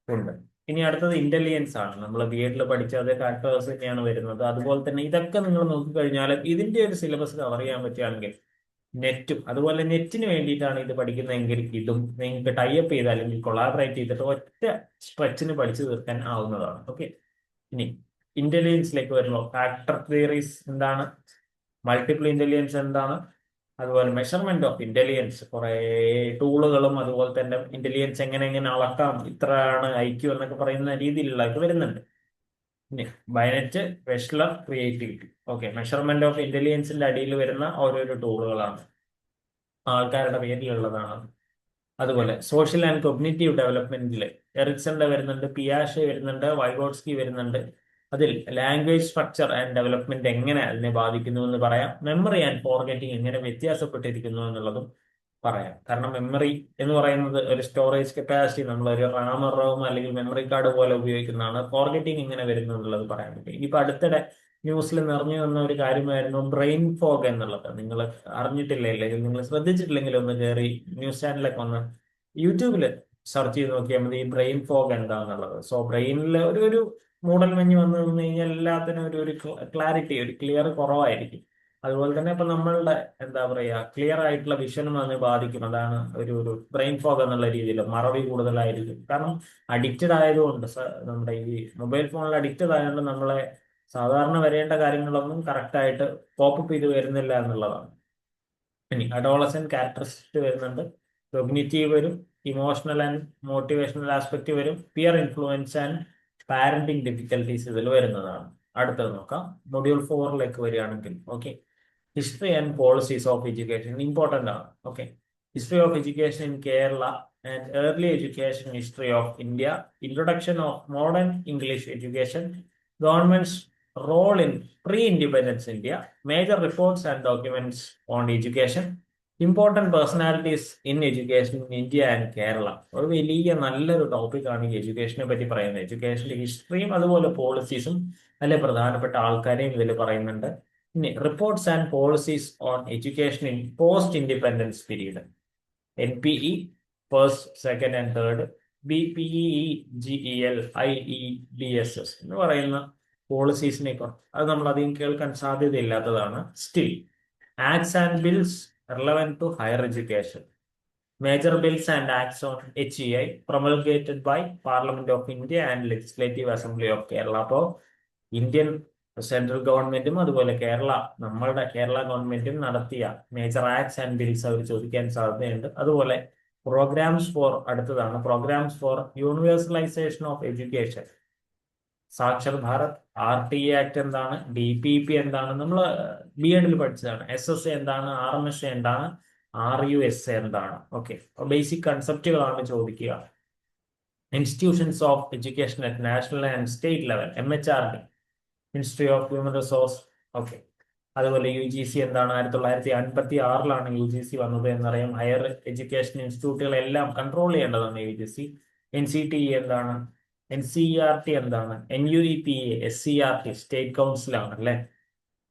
ഉണ്ട്. ഇനി അടുത്തത് ഇന്റലിജൻസ് ആണ്. നമ്മൾ ബി എഡിൽ പഠിച്ച അതേ ഫാക്ടേഴ്സ് തന്നെയാണ് വരുന്നത്. അതുപോലെ തന്നെ ഇതൊക്കെ നിങ്ങൾ നോക്കിക്കഴിഞ്ഞാൽ ഇതിന്റെ ഒരു സിലബസ് കവർ ചെയ്യാൻ പറ്റുകയാണെങ്കിൽ നെറ്റും, അതുപോലെ നെറ്റിന് വേണ്ടിയിട്ടാണ് ഇത് പഠിക്കുന്നതെങ്കിൽ ഇതും നിങ്ങൾക്ക് ടൈപ്പ് ചെയ്ത് അല്ലെങ്കിൽ കൊളാബറേറ്റ് ചെയ്തിട്ട് ഒറ്റ സ്ട്രെച്ചിന് പഠിച്ചു തീർക്കാൻ ആവുന്നതാണ്. ഓക്കെ, ഇനി ഇന്റലിജൻസിലേക്ക് വരുമ്പോൾ ഫാക്ടർ തിയറീസ് എന്താണ്, മൾട്ടിപ്പിൾ ഇന്റലിജൻസ് എന്താണ്, അതുപോലെ മെഷർമെന്റ് ഓഫ് ഇന്റലിജൻസ്, കുറെ ടൂളുകളും അതുപോലെ തന്നെ ഇന്റലിജൻസ് എങ്ങനെ എങ്ങനെ അളക്കാം, ഇത്രയാണ് ഐക്യു എന്നൊക്കെ പറയുന്ന രീതിയിലുള്ള ഇത് വരുന്നുണ്ട്. പിന്നെ Binet, Wechsler, creativity. Okay, measurement of ഇന്റലിജൻസിന്റെ അടിയിൽ വരുന്ന ഓരോരോ ടൂളുകളാണ്, ആൾക്കാരുടെ പേരിലുള്ളതാണ്. അതുപോലെ സോഷ്യൽ ആൻഡ് കൊഗ്നിറ്റീവ് ഡെവലപ്മെന്റിൽ എറിക്സന്റെ വരുന്നുണ്ട്, പിയാഷെ വരുന്നുണ്ട്, വൈഗോട്സ്കി വരുന്നുണ്ട്. അതിൽ ലാംഗ്വേജ് സ്ട്രക്ചർ ആൻഡ് ഡെവലപ്മെന്റ് എങ്ങനെ അതിനെ ബാധിക്കുന്നു എന്ന് പറയാം. മെമ്മറി ആൻഡ് ഫോർഗെറ്റിംഗ് എങ്ങനെ വ്യത്യാസപ്പെട്ടിരിക്കുന്നു എന്നുള്ളതും പറയാം. കാരണം മെമ്മറി എന്ന് പറയുന്നത് ഒരു സ്റ്റോറേജ് കപ്പാസിറ്റി, നമ്മൾ ഒരു റാം റോം അല്ലെങ്കിൽ മെമ്മറി കാർഡ് പോലെ ഉപയോഗിക്കുന്നതാണ്. ഫോർഗെറ്റിംഗ് എങ്ങനെ വരുന്നു എന്നുള്ളത് പറയാൻ പറ്റും. ഇനിയിപ്പോ അടുത്തിടെ ന്യൂസിൽ നിറഞ്ഞു വന്ന ഒരു കാര്യമായിരുന്നു ബ്രെയിൻ ഫോഗ് എന്നുള്ളത്. നിങ്ങൾ അറിഞ്ഞിട്ടില്ല, അല്ലെങ്കിൽ നിങ്ങൾ ശ്രദ്ധിച്ചിട്ടില്ലെങ്കിൽ ഒന്ന് കയറി ന്യൂസ് ചാനലൊക്കെ ഒന്ന് യൂട്യൂബിൽ സെർച്ച് ചെയ്ത് നോക്കിയാൽ മതി ഈ ബ്രെയിൻ ഫോഗ് എന്താണെന്നുള്ളത്. സോ ബ്രെയിനിൽ ഒരു മൂടൽ മഞ്ഞ് വന്നു നിന്ന് കഴിഞ്ഞാൽ എല്ലാത്തിനും ഒരു ക്ലാരിറ്റി, ഒരു ക്ലിയർ കുറവായിരിക്കും. അതുപോലെ തന്നെ ഇപ്പൊ നമ്മളുടെ എന്താ പറയാ ക്ലിയർ ആയിട്ടുള്ള വിഷനും അതിനെ ബാധിക്കും. അതാണ് ഒരു ബ്രെയിൻ ഫോഗ് എന്നുള്ള രീതിയിൽ മറവി കൂടുതലായിരിക്കും. കാരണം അഡിക്റ്റഡ് ആയതുകൊണ്ട്, നമ്മുടെ ഈ മൊബൈൽ ഫോണിൽ അഡിക്റ്റഡ് ആയതുകൊണ്ട് നമ്മളെ സാധാരണ വരേണ്ട കാര്യങ്ങളൊന്നും കറക്റ്റ് ആയിട്ട് പോപ്പപ്പ് ചെയ്ത് വരുന്നില്ല എന്നുള്ളതാണ്. ഇനി അഡോളസെന്റ് ക്യാരക്ടറിസ്റ്റിക് വരുന്നുണ്ട്, കൊഗ്നിറ്റീവ് വരും, ഇമോഷണൽ ആൻഡ് മോട്ടിവേഷണൽ ആസ്പെക്ട് വരും, peer influence and parenting difficulties ഇതിൽ വരുന്നതാണ്. അടുത്തത് നോക്കാം. മൊഡ്യൂൾ 4 വരികയാണെങ്കിൽ okay, history and policies of education important ആണ്. Okay, history of education in Kerala and early education history of India, introduction of modern English education, government's role in pre independence India, major reports and documents on education, important personalities in education in India and Kerala. ഒരു വലിയ നല്ലൊരു ടോപ്പിക്കാണ് ഈ എഡ്യൂക്കേഷനെ പറ്റി പറയുന്നത്. എഡ്യൂക്കേഷന്റെ ഹിസ്റ്ററിയും അതുപോലെ പോളിസീസും അതിലെ പ്രധാനപ്പെട്ട ആൾക്കാരെയും ഇതിൽ പറയുന്നുണ്ട്. ഇനി reports and policies on education in post independence period, NPE first, second and third, BPEEGELIEDSS എന്ന് പറയുന്ന പോളിസീസിനെ കുറിച്ച് അത് നമ്മൾ അധികം കേൾക്കാൻ സാധ്യതയില്ലാത്തതാണ്. Still acts and bills relevant to higher education, major bills and acts on HEI promulgated by Parliament of India and Legislative Assembly of Kerala. അപ്പോൾ ഇന്ത്യൻ സെൻട്രൽ ഗവൺമെന്റും അതുപോലെ നമ്മളുടെ കേരള ഗവൺമെന്റും നടത്തിയ മേജർ ആക്ട്സ് ആൻഡ് ബിൽസ് അവർ ചോദിക്കാൻ സാധ്യതയുണ്ട്. അതുപോലെ പ്രോഗ്രാംസ് ഫോർ, അടുത്തതാണ് programmes for universalisation of education, Saakshar Bharat, RTA act എന്താണ്, DPP എന്താണ്, നമ്മൾ ബി എഡിൽ പഠിച്ചതാണ്. SSA എന്താണ്, RMSA എന്താണ്, RUSA എന്താണ്. ഓക്കെ, ബേസിക് കൺസെപ്റ്റുകളാണ് ചോദിക്കുക. Institutions of education at national and state level, MHRD, ministry of human resource. Okay, അതുപോലെ UGC എന്താണ്, 1956 UGC വന്നത് എന്നറിയാം. ഹയർ എഡ്യൂക്കേഷൻ ഇൻസ്റ്റിറ്റ്യൂട്ടുകളെല്ലാം കൺട്രോൾ ചെയ്യേണ്ടതാണ് UGC. NCTE എന്താണ്, NCERT എന്താണ്, NUEPA, SCERT സ്റ്റേറ്റ് കൗൺസിലാണ് അല്ലെ.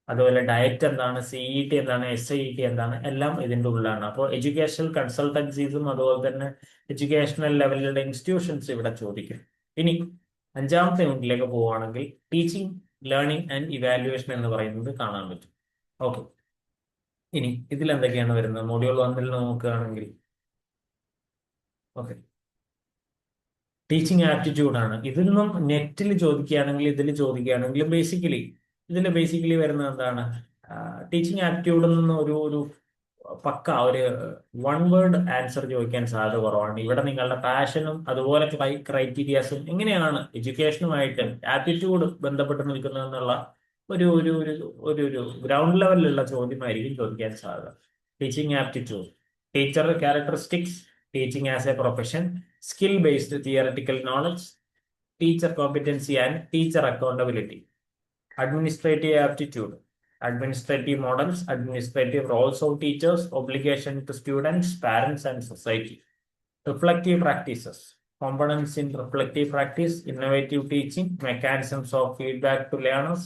അതുപോലെ ഡയറ്റ് എന്താണ്, CET എന്താണ്, SIET എന്താണ്, എല്ലാം ഇതിന്റെ ഉള്ളിലാണ്. അപ്പോൾ എഡ്യൂക്കേഷണൽ കൺസൾട്ടൻസീസും അതുപോലെ തന്നെ എഡ്യൂക്കേഷണൽ ലെവലിലുള്ള ഇൻസ്റ്റിറ്റ്യൂഷൻസ് ഇവിടെ ചോദിക്കും. ഇനി 5ാമത്തെ യൂണിറ്റിലേക്ക് പോവുകയാണെങ്കിൽ ടീച്ചിങ്, ലേണിംഗ് ആൻഡ് ഇവാലുവേഷൻ എന്ന് പറയുന്നത് കാണാൻ പറ്റും. ഓക്കെ, ഇനി ഇതിൽ എന്തൊക്കെയാണ് വരുന്നത്, മൊഡ്യൂൾ 1 നോക്കുകയാണെങ്കിൽ ഓക്കെ, ടീച്ചിങ് ആപ്റ്റിറ്റ്യൂഡ് ആണ്. ഇതിൽ നിന്നും നെറ്റിൽ ചോദിക്കുകയാണെങ്കിൽ ഇതിൽ ബേസിക്കലി വരുന്നത് എന്താണ്? ടീച്ചിങ് ആപ്റ്റിറ്റ്യൂഡിൽ നിന്ന് ഒരു പക്ക ഒരു വൺ വേർഡ് ആൻസർ ചോദിക്കാൻ സാധ്യത കുറവാണ്. ഇവിടെ നിങ്ങളുടെ പാഷനും അതുപോലെ ക്രൈറ്റീരിയാസും എങ്ങനെയാണ് എഡ്യൂക്കേഷനുമായിട്ട് ആപ്റ്റിറ്റ്യൂഡ് ബന്ധപ്പെട്ട് നിൽക്കുന്നതെന്നുള്ള ഒരു ഒരു ഒരു ഒരു ഒരു ഗ്രൗണ്ട് ലെവലിലുള്ള ചോദ്യമായിരിക്കും ചോദിക്കാൻ സാധ്യത. Teaching aptitude, teacher characteristics, teaching as A profession, skill based theoretical knowledge, teacher competency and teacher accountability, administrative aptitude, administrative models, administrative roles of teachers, obligation to students, parents and society, reflective practices, components in reflective practice, innovative teaching, mechanisms of feedback to learners,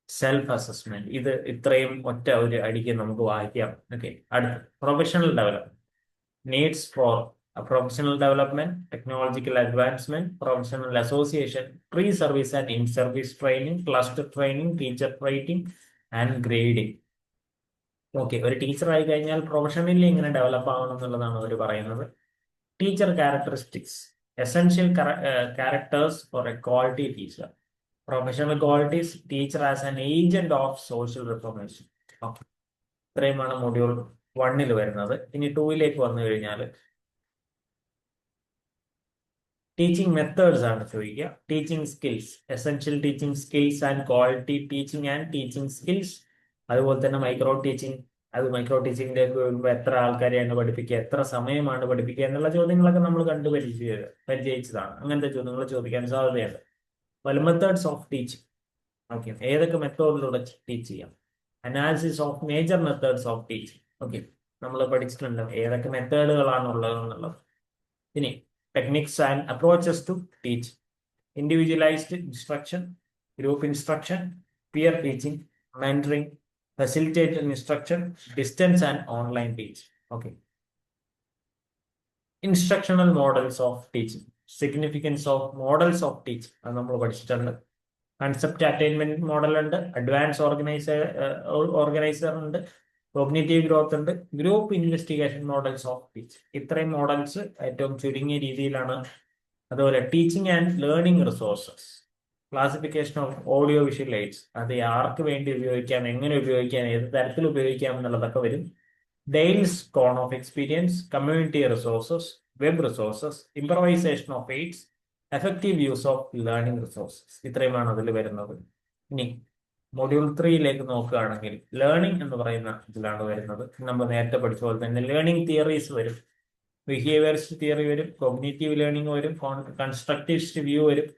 self assessment. ഇത് ഇത്രയും ഒറ്റ ഒരു അടിക്ക് നമുക്ക് വായിക്കാം. Okay, അടുത്ത് professional development. Needs for a professional development, technological advancement, professional association, pre-service and in-service training, cluster training, teacher training and grading. Okay, ഒരു teacher ആയി കഴിഞ്ഞാൽ പ്രൊഫഷണലി എങ്ങനെ ഡെവലപ്പ് ആവണം എന്നുള്ളതാണ് അവർ പറയുന്നത്. Teacher characteristics, essential characters for a quality teacher. Professional qualities, teacher as an agent of social reformation. Okay, ഇത്രയുമാണ് module 1 വരുന്നത്. ഇനി 2 വന്നു കഴിഞ്ഞാൽ ടീച്ചിങ് മെത്തേഡ്സ് ആണ് ചോദിക്കുക. Teaching skills, essential teaching skills and quality teaching and teaching skills. അതുപോലെ തന്നെ micro teaching. Micro ടീച്ചിങ്ങിലേക്ക് വരുമ്പോൾ എത്ര ആൾക്കാരെയാണ് പഠിപ്പിക്കുക, എത്ര സമയമാണ് പഠിപ്പിക്കുക എന്നുള്ള ചോദ്യങ്ങളൊക്കെ നമ്മൾ പരിചയിച്ചതാണ്. അങ്ങനത്തെ ചോദ്യങ്ങൾ ചോദിക്കാൻ സാധ്യതയുണ്ട്. Methods of teaching. ഓക്കെ, ഏതൊക്കെ മെത്തേഡിലൂടെ ടീച്ച് ചെയ്യാം. Analysis of major methods of teaching. Okay, നമ്മൾ പഠിച്ചിട്ടുണ്ട് ഏതൊക്കെ മെത്തേഡുകളാണ് ഉള്ളത് എന്നുള്ളത്. ഇനി techniques and approaches to teach, individualized instruction, group instruction, peer teaching, mentoring, facilitated instruction, distance and online teaching. Okay, instructional models of teaching, significance of models of teaching അത് നമ്മൾ പഠിച്ചിട്ടുണ്ട്. കൺസെപ്റ്റ് അറ്റൈൻമെന്റ് മോഡൽ ഉണ്ട്, advance organizer ഉണ്ട്, cognitive growth ഉണ്ട്, group investigation models of teaching. ഇത്രയും models ഏറ്റവും ചുരുങ്ങിയ രീതിയിലാണ്. അതുപോലെ teaching and learning resources, classification of audio visual AIDS, അത് ആർക്ക് വേണ്ടി ഉപയോഗിക്കാം, എങ്ങനെ ഉപയോഗിക്കാം, ഏത് തരത്തിൽ ഉപയോഗിക്കാം എന്നുള്ളതൊക്കെ വരും. Dale's cone of experience, community resources, web resources, improvisation of aids, effective use of learning resources. ഇത്രയുമാണ് അതിൽ വരുന്നത്. ഇനി മൊഡ്യൂൾ 3 നോക്കുകയാണെങ്കിൽ ലേണിംഗ് എന്ന് പറയുന്ന ഇതിലാണ് വരുന്നത്. നമ്മൾ നേരത്തെ പഠിച്ച പോലെ തന്നെ ലേണിംഗ് തിയറീസ് വരും, ബിഹേവിയറിസ്റ്റ് തിയറി വരും, കോഗ്നിറ്റീവ് ലേണിംഗ് വരും, കൺസ്ട്രക്റ്റിവിസ്റ്റ് വ്യൂ വരും.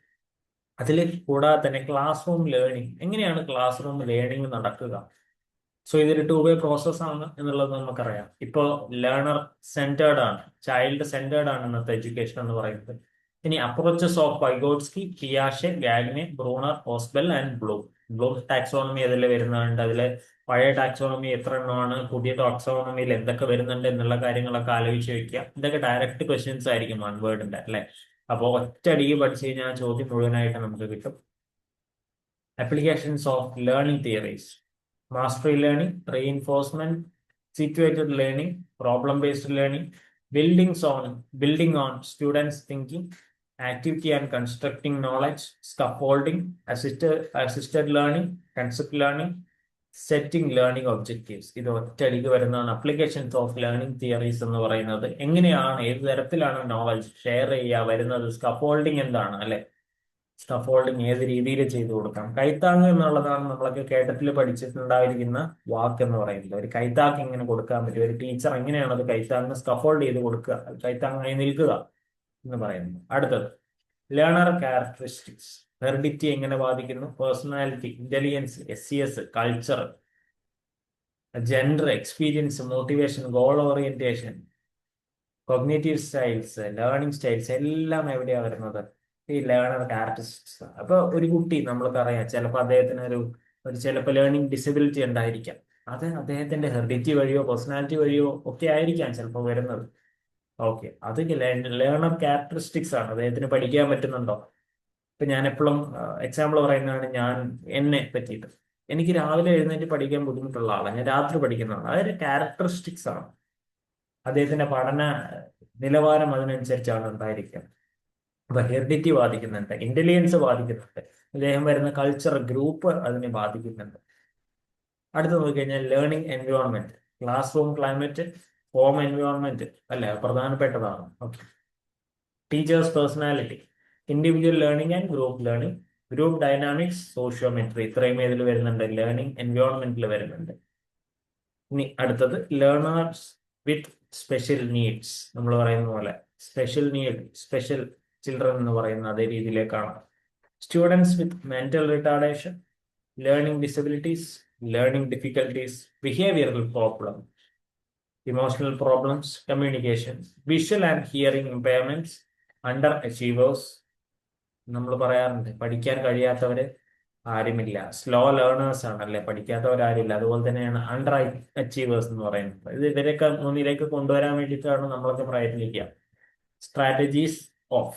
അതിൽ കൂടാതെ തന്നെ ക്ലാസ് റൂം ലേണിംഗ്, എങ്ങനെയാണ് ക്ലാസ് റൂം ലേണിംഗ് നടക്കുക. സോ ഇതൊരു 2-വേ പ്രോസസ് ആണ് എന്നുള്ളത് നമുക്കറിയാം. ഇപ്പോൾ ലേണർ സെന്റേർഡ് ആണ്, ചൈൽഡ് സെന്റേർഡ് ആണ് ഇന്നത്തെ എഡ്യൂക്കേഷൻ എന്ന് പറയുന്നത്. ഇനി അപ്രോച്ചസ് ഓഫ് വൈഗോട്സ്കി, പിയാഷെ, Gagne, Bruner, Ausubel and Bloom. Bloom taxonomy അതിൽ വരുന്നുണ്ട്. അതിലെ പഴയ ടാക്സോണമി എത്ര എണ്ണമാണ്, പുതിയ ടാക്സോണമിയിൽ എന്തൊക്കെ വരുന്നുണ്ട് എന്നുള്ള കാര്യങ്ങളൊക്കെ ആലോചിച്ച് വെക്കുക. ഇതൊക്കെ ഡയറക്റ്റ് ക്വസ്റ്റ്യൻസ് ആയിരിക്കും വൺ വേർഡിന്റെ, അല്ലെ. അപ്പോൾ ഒറ്റയടിക്ക് പഠിച്ചു കഴിഞ്ഞാൽ ചോദ്യം മുഴുവനായിട്ട് നമുക്ക് കിട്ടും. Applications of learning theories, mastery learning, reinforcement, situated learning, problem-based learning, building on students' thinking, activity and constructing knowledge, scaffolding, assisted learning, concept learning, setting learning objectives. ഇത് ഒറ്റയടിക്ക് വരുന്നതാണ് അപ്ലിക്കേഷൻസ് ഓഫ് ലേണിംഗ് തിയറീസ് എന്ന് പറയുന്നത്. എങ്ങനെയാണ്, ഏത് തരത്തിലാണ് knowledge share ചെയ്യുക വരുന്നത്, സ്കഫോൾഡിങ് എന്താണ്, അല്ലെ. സ്കഫോൾഡിങ് ഏത് രീതിയിൽ ചെയ്തു കൊടുക്കാം. കൈത്താങ് എന്നുള്ളതാണ് നമ്മളൊക്കെ കേട്ടത്തിൽ പഠിച്ചിട്ടുണ്ടായിരിക്കുന്ന വാക്ക് എന്ന് പറയുന്നത്. ഒരു കൈത്താങ് എങ്ങനെ കൊടുക്കാൻ പറ്റും, ഒരു ടീച്ചർ എങ്ങനെയാണ് അത് കൈത്താങ് സ്കഫോൾഡ് ചെയ്ത് കൊടുക്കുക, കൈത്താങ്ങായി നിൽക്കുക എന്ന് പറയുന്നത്. അടുത്തത് ലേണർ ക്യാരക്ടറിസ്റ്റിക്സ്, ഹെറിഡിറ്റി എങ്ങനെ ബാധിക്കുന്നു, personality, intelligence, SES, culture, gender, experience, motivation, goal orientation, cognitive styles, learning styles എല്ലാം എവിടെയാ വരുന്നത്, ഈ ലേണർ ക്യാരക്ടറിസ്റ്റിക്സ്. അപ്പൊ ഒരു കുട്ടി നമ്മൾക്കറിയാം, ചിലപ്പോൾ അദ്ദേഹത്തിന് ചിലപ്പോൾ ലേണിംഗ് ഡിസബിലിറ്റി ഉണ്ടായിരിക്കാം. അത് അദ്ദേഹത്തിന്റെ ഹെറിഡിറ്റി വഴിയോ പേഴ്സണാലിറ്റി വഴിയോ ഒക്കെ ആയിരിക്കാം ചിലപ്പോൾ വരുന്നത്. ഓക്കെ, അത് ലേണർ ക്യാരക്ടറിസ്റ്റിക്സ് ആണ്. അദ്ദേഹത്തിന് പഠിക്കാൻ പറ്റുന്നുണ്ടോ. ഇപ്പൊ ഞാൻ എപ്പോഴും എക്സാമ്പിൾ പറയുന്നതാണ്, എന്നെ പറ്റിയിട്ട്. എനിക്ക് രാവിലെ എഴുന്നേറ്റ് പഠിക്കാൻ ബുദ്ധിമുട്ടുള്ള ആളാണ്, ഞാൻ രാത്രി പഠിക്കുന്നതാണ്. അതൊരു ക്യാരക്ടറിസ്റ്റിക്സ് ആണ്. അദ്ദേഹത്തിന്റെ പഠന നിലവാരം അതിനനുസരിച്ചാണ് ഉണ്ടായിരിക്കുക. അപ്പൊ ഹെറിഡിറ്റി ബാധിക്കുന്നുണ്ട്, ഇന്റലിജൻസ് ബാധിക്കുന്നുണ്ട്, ഇദ്ദേഹം വരുന്ന കൾച്ചർ ഗ്രൂപ്പ് അതിനെ ബാധിക്കുന്നുണ്ട്. അടുത്ത് നോക്കിക്കഴിഞ്ഞാൽ learning environment, class room climate, home environment അല്ലെ, പ്രധാനപ്പെട്ടതാണ്. Okay. Teachers personality, individual learning and group learning, group dynamics, sociometry, ഇത്രയും ഇതിൽ വരുന്നുണ്ട്, ലേണിംഗ് എൻവയോൺമെന്റിൽ വരുന്നുണ്ട്. ഇനി അടുത്തത് ലേണേഴ്സ് വിത്ത് സ്പെഷ്യൽ നീഡ്സ്, നമ്മൾ പറയുന്ന പോലെ സ്പെഷ്യൽ നീഡ്, സ്പെഷ്യൽ ചിൽഡ്രൻ എന്ന് പറയുന്ന അതേ രീതിയിലേക്കാണ്. Students with mental retardation, learning disabilities, learning difficulties, behavioural problem, emotional problems, communication, visual and hearing impairments, underachievers, നമ്മൾ പറയാറുണ്ട് പഠിക്കാൻ കഴിയാത്തവര് ആരുമില്ല, സ്ലോ ലേണേഴ്സ് ആണല്ലേ, പഠിക്കാത്തവരാരില്ല. അതുപോലെ തന്നെയാണ് അണ്ടർ അച്ചീവേഴ്സ് എന്ന് പറയുന്നത്. ഇവരെയൊക്കെ മുന്നിലേക്ക് കൊണ്ടുവരാൻ വേണ്ടിയിട്ടാണ് നമ്മളൊക്കെ പ്രയത്നിക്കുക. Strategies of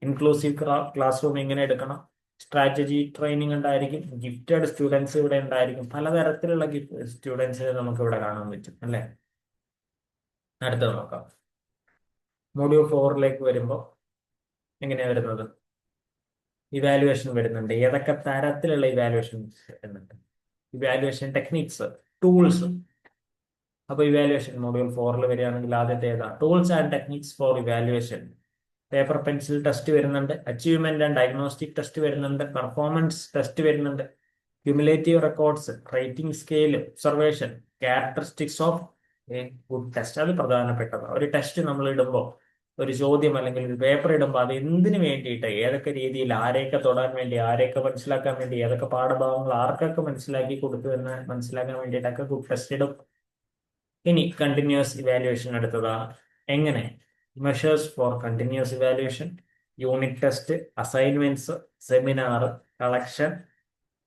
inclusive classroom എങ്ങനെ എടുക്കണം, സ്ട്രാറ്റജി ട്രെയിനിങ് ഉണ്ടായിരിക്കും, ഗിഫ്റ്റഡ് സ്റ്റുഡൻസ് ഇവിടെ ഉണ്ടായിരിക്കും, പലതരത്തിലുള്ള സ്റ്റുഡൻസ് നമുക്ക് ഇവിടെ കാണാൻ പറ്റും അല്ലെ. അടുത്തത് നോക്കാം. മൊഡ്യൂൾ 4 വരുമ്പോൾ എങ്ങനെയാ വരുന്നത്? ഇവാലുവേഷൻ വരുന്നുണ്ട്. ഏതൊക്കെ തരത്തിലുള്ള ഇവാലുവേഷൻ വരുന്നുണ്ട്? Evaluation techniques, tools. അപ്പൊ ഇവാലുവേഷൻ മൊഡ്യൂൾ 4 വരികയാണെങ്കിൽ ആദ്യത്തെ ഏതാ? Tools and techniques for evaluation. Paper pencil test വരുന്നുണ്ട്, അച്ചീവ്മെന്റ് ആൻഡ് ഡയഗ്നോസ്റ്റിക് ടെസ്റ്റ് വരുന്നുണ്ട്, പെർഫോമൻസ് ടെസ്റ്റ് വരുന്നുണ്ട്, cumulative records, rating scale, observation, characteristics of A good test. അത് പ്രധാനപ്പെട്ടതാണ്. ഒരു ടെസ്റ്റ് നമ്മൾ ഇടുമ്പോൾ, ഒരു ചോദ്യം അല്ലെങ്കിൽ ഒരു പേപ്പർ ഇടുമ്പോൾ അത് എന്തിനു വേണ്ടിയിട്ട്, ഏതൊക്കെ രീതിയിൽ, ആരെയൊക്കെ തൊടാൻ വേണ്ടി, ആരെയൊക്കെ മനസ്സിലാക്കാൻ വേണ്ടി, ഏതൊക്കെ പാഠഭാഗങ്ങൾ ആർക്കൊക്കെ മനസ്സിലാക്കി കൊടുത്തു എന്ന് മനസ്സിലാക്കാൻ വേണ്ടിയിട്ടൊക്കെ ഗുഡ് ടെസ്റ്റ് ഇടും. ഇനി കണ്ടിന്യൂസ് ഇവാലുവേഷൻ അടുത്തതാണ്. എങ്ങനെ? Measures four continuous evaluation, unit test, assignments, seminar, collection,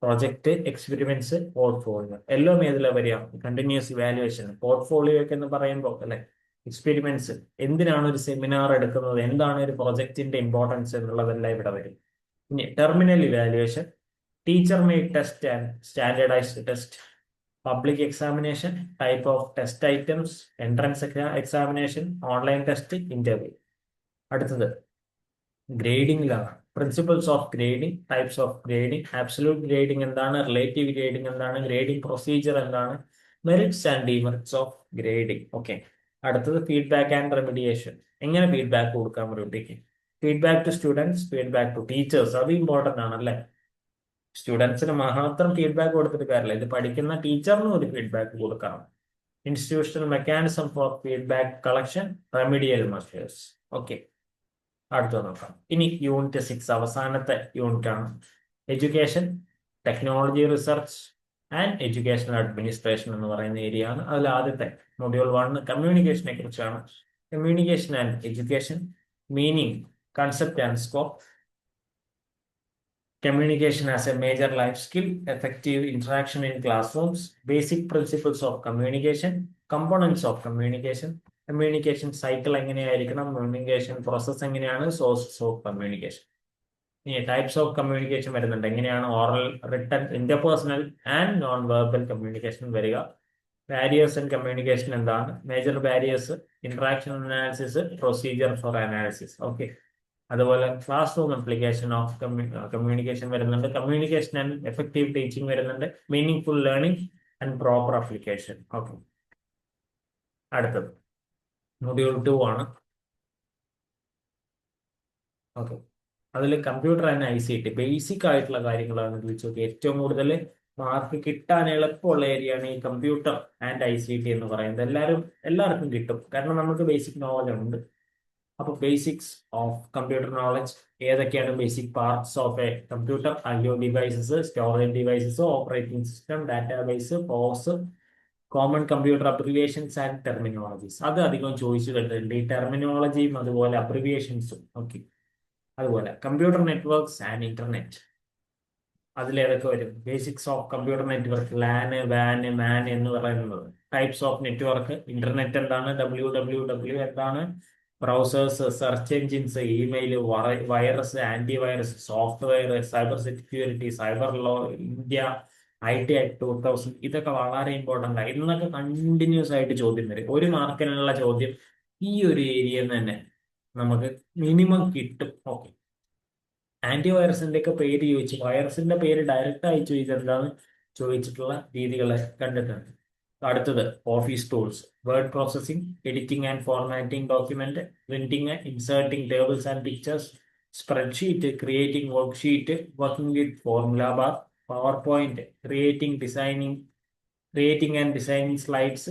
project, experiments, portfolio. എല്ലാം ഏതിലാ വരിക? Continuous evaluation. പോർട്ട്ഫോളിയോ ഒക്കെ എന്ന് പറയുമ്പോൾ അല്ലെ, എക്സ്പെരിമെന്റ്സ്, എന്തിനാണ് ഒരു സെമിനാർ എടുക്കുന്നത്, എന്താണ് ഒരു പ്രൊജക്ടിന്റെ ഇമ്പോർട്ടൻസ് എന്നുള്ളതെല്ലാം ഇവിടെ വരും. ഇനി terminal evaluation, teacher made test and standardised test, public examination, type of test items, entrance examination, online test, interview. അടുത്തത് ഗ്രേഡിംഗിലാണ്. Principles of grading, types of grading, absolute grading എന്താണ്, റിലേറ്റീവ് ഗ്രേഡിംഗ് എന്താണ്, ഗ്രേഡിംഗ് പ്രൊസീജിയർ എന്താണ്, merits and demerits of grading. Okay. അടുത്തത് feedback and remediation. എങ്ങനെ feedback കൊടുക്കാം ഒരു കുട്ടിക്ക്? Feedback to students, feedback to teachers. അത് ഇമ്പോർട്ടന്റ് ആണല്ലേ. സ്റ്റുഡൻസിന് മാത്രം ഫീഡ്ബാക്ക് കൊടുത്തിട്ട് കാര്യമില്ല, ഇത് പഠിക്കുന്ന ടീച്ചറിനും ഒരു ഫീഡ്ബാക്ക് കൊടുക്കണം. Institutional mechanism for feedback collection, remedial measures. Okay. അടുത്ത നോക്കാം. ഇനി യൂണിറ്റ് 6 അവസാനത്തെ യൂണിറ്റ് ആണ്. Education, technology research and educational administration എന്ന് പറയുന്ന ഏരിയ ആണ്. അതിൽ ആദ്യത്തെ മൊഡ്യൂൾ 1 കമ്മ്യൂണിക്കേഷനെ കുറിച്ചാണ്. Communication and education, meaning, concept and scope, communication as a major life skill, effective interaction in classrooms, basic principles of communication, components of communication, communication cycle എങ്ങനെയായിരിക്കണം, communication process എങ്ങനെയാണ്, sources of communication. ഇനി types of communication വരുന്നുണ്ട്. എങ്ങനെയാണ് oral, written, interpersonal and non verbal communication വരിക. Barriers in communication എന്താണ്, major barriers, interaction analysis, procedure for analysis. Okay. അതുപോലെ classroom application of communication വരുന്നുണ്ട്. Communication and effective teaching വരുന്നുണ്ട്. Meaningful learning and proper application. Okay. അടുത്തത് module 2 ആണ്. Okay. അതിൽ computer and ICT basic ആയിട്ടുള്ള കാര്യങ്ങളാണ് ചോദിച്ചത്. ഏറ്റവും കൂടുതൽ മാർക്ക് കിട്ടാൻ എളുപ്പമുള്ള ഏരിയയാണ് ഈ കമ്പ്യൂട്ടർ ആൻഡ് ICT എന്ന് പറയുന്നത്. എല്ലാവർക്കും കിട്ടും, കാരണം നമുക്ക് ബേസിക് നോളജ് ഉണ്ട്. അപ്പൊ ബേസിക്സ് ഓഫ് കമ്പ്യൂട്ടർ നോളജ് ഏതൊക്കെയാണ്? Basic parts of a computer, IO devices, storage devices, operating system, database, പോസ്, common computer abbreviations and terminologies. അത് അധികം ചോദിച്ചു കേട്ടിട്ടുണ്ട്, ഈ ടെർമിനോളജിയും അതുപോലെ അബ്രിവിയേഷൻസും. ഓക്കെ. അതുപോലെ കമ്പ്യൂട്ടർ നെറ്റ്വർക്ക്സ് ആൻഡ് ഇന്റർനെറ്റ്, അതിലേതൊക്കെ വരും? Basics of computer network, LAN, വാന്, മാൻ എന്ന് പറയുന്നത്. ടൈപ്സ് ഓഫ് നെറ്റ്വർക്ക്, ഇന്റർനെറ്റ് എന്താണ്, WWW എന്താണ്, browsers, search engines, email, virus, antivirus, software, cyber security, cyber law, India IT Act 2000. ഇതൊക്കെ വളരെ ഇമ്പോർട്ടൻ്റ് ആണ്. ഇന്നൊക്കെ കണ്ടിന്യൂസ് ആയിട്ട് ചോദ്യം വരും. ഒരു മാർക്കിനുള്ള ചോദ്യം ഈ ഒരു ഏരിയയിൽ നിന്ന് തന്നെ നമുക്ക് മിനിമം കിട്ടും. ഓക്കെ. ആന്റിവൈറസിന്റെ ഒക്കെ പേര് ചോദിച്ചു, വൈറസിന്റെ പേര് ഡയറക്റ്റ് ആയി ചോദിച്ചെന്താന്ന് ചോദിച്ചിട്ടുള്ള രീതികൾ കണ്ടിട്ടുണ്ട്. അടുത്തത് office tools, word processing, editing and formatting document, printing, inserting tables and pictures, spreadsheet, creating worksheet, working with formula bar, power point, creating and designing slides,